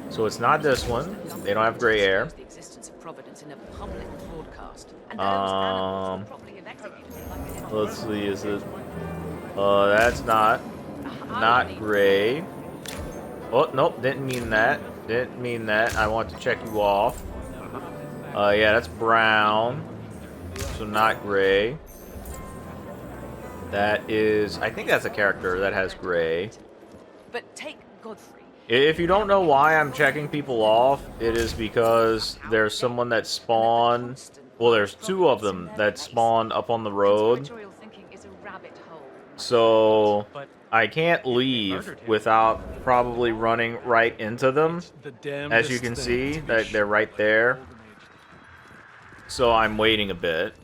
So it's not this one. They don't have gray hair. The existence of Providence in a public broadcast. Let's see, is it? That's not gray. Oh, nope, didn't mean that. Didn't mean that. I want to check you off. Yeah, that's brown. So not gray. That is, I think that's a character that has gray. But take Godfrey. If you don't know why I'm checking people off, it is because there's someone that spawned. Well, there's two of them that spawned up on the road. So I can't leave without probably running right into them. As you can see, that they're right there. So I'm waiting a bit.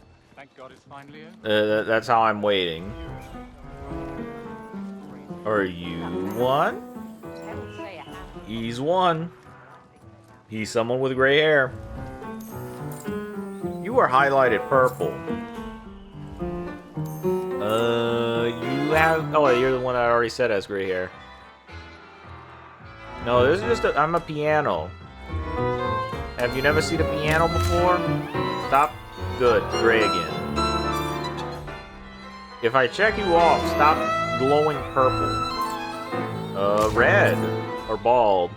That's how I'm waiting. Are you one? He's one. He's someone with gray hair. You are highlighted purple. You have... Oh, you're the one that I already said has gray hair. No, this is just a... I'm a piano. Have you never seen a piano before? Stop. Good. Gray again. If I check you off, stop glowing purple. Red. Or bald.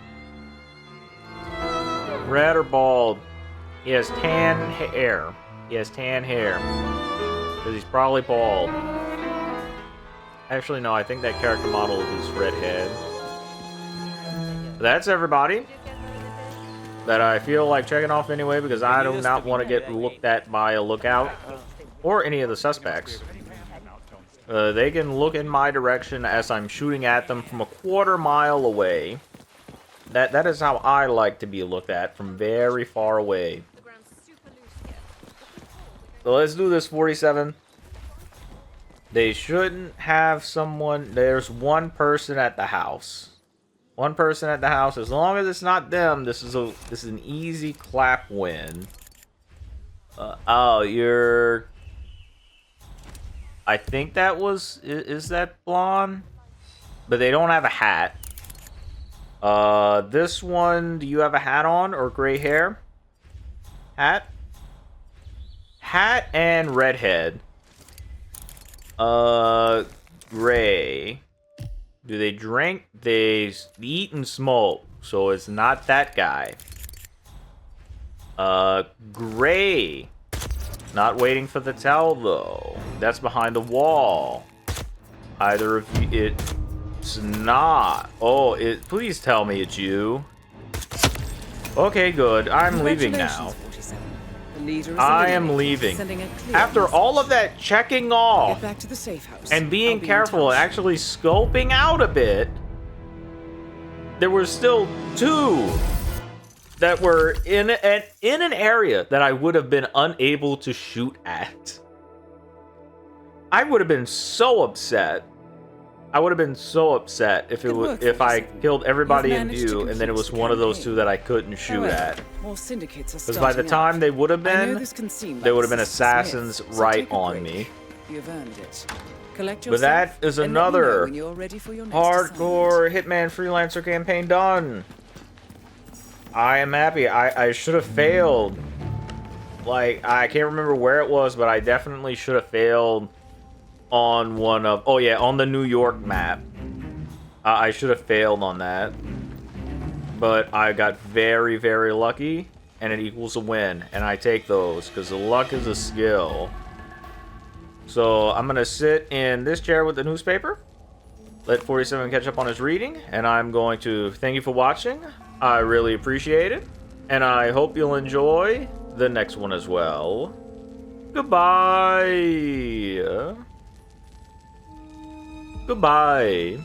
Red or bald. He has tan hair. He has tan hair. Because he's probably bald. Actually, no, I think that character model is redhead. That's everybody that I feel like checking off anyway, because I do not want to get looked at by a lookout or any of the suspects. They can look in my direction as I'm shooting at them from a quarter mile away. That is how I like to be looked at, from very far away. So let's do this, 47. They shouldn't have someone... There's one person at the house. One person at the house. As long as it's not them, this is an easy clap win. Oh, you're... I think that was... Is that blonde? But they don't have a hat. This one, do you have a hat on or gray hair? Hat? Hat and redhead. Gray. Do they drink? They eat and smoke. So it's not that guy. Gray. Not waiting for the tell, though. That's behind the wall. Either of you... It's not. Oh, please tell me it's you. Okay, good. I'm leaving now. I am leaving. After all of that checking off Get back to the safe house. and being careful and actually scoping out a bit, there were still two that were in an area that I would have been unable to shoot at. I would have been so upset. I would have been so upset if it was I killed everybody in view and then it was one of those two that I couldn't shoot at. More syndicates are Because by the time starting they would have up. I know been, this can seem they like would have been a assassins myth, so right take a on break. me. You've earned it. Collect But that yourself is and let me know another when you're ready for your next Hardcore Hitman Freelancer Campaign done. I am happy. I should have failed. Like, I can't remember where it was, but I definitely should have failed on one of... Oh, yeah, on the New York map. I should have failed on that. But I got very, very lucky, and it equals a win. And I take those, because the luck is a skill. So, I'm going to sit in this chair with the newspaper. Let 47 catch up on his reading. And I'm going to thank you for watching. I really appreciate it. And I hope you'll enjoy the next one as well. Goodbye. Goodbye.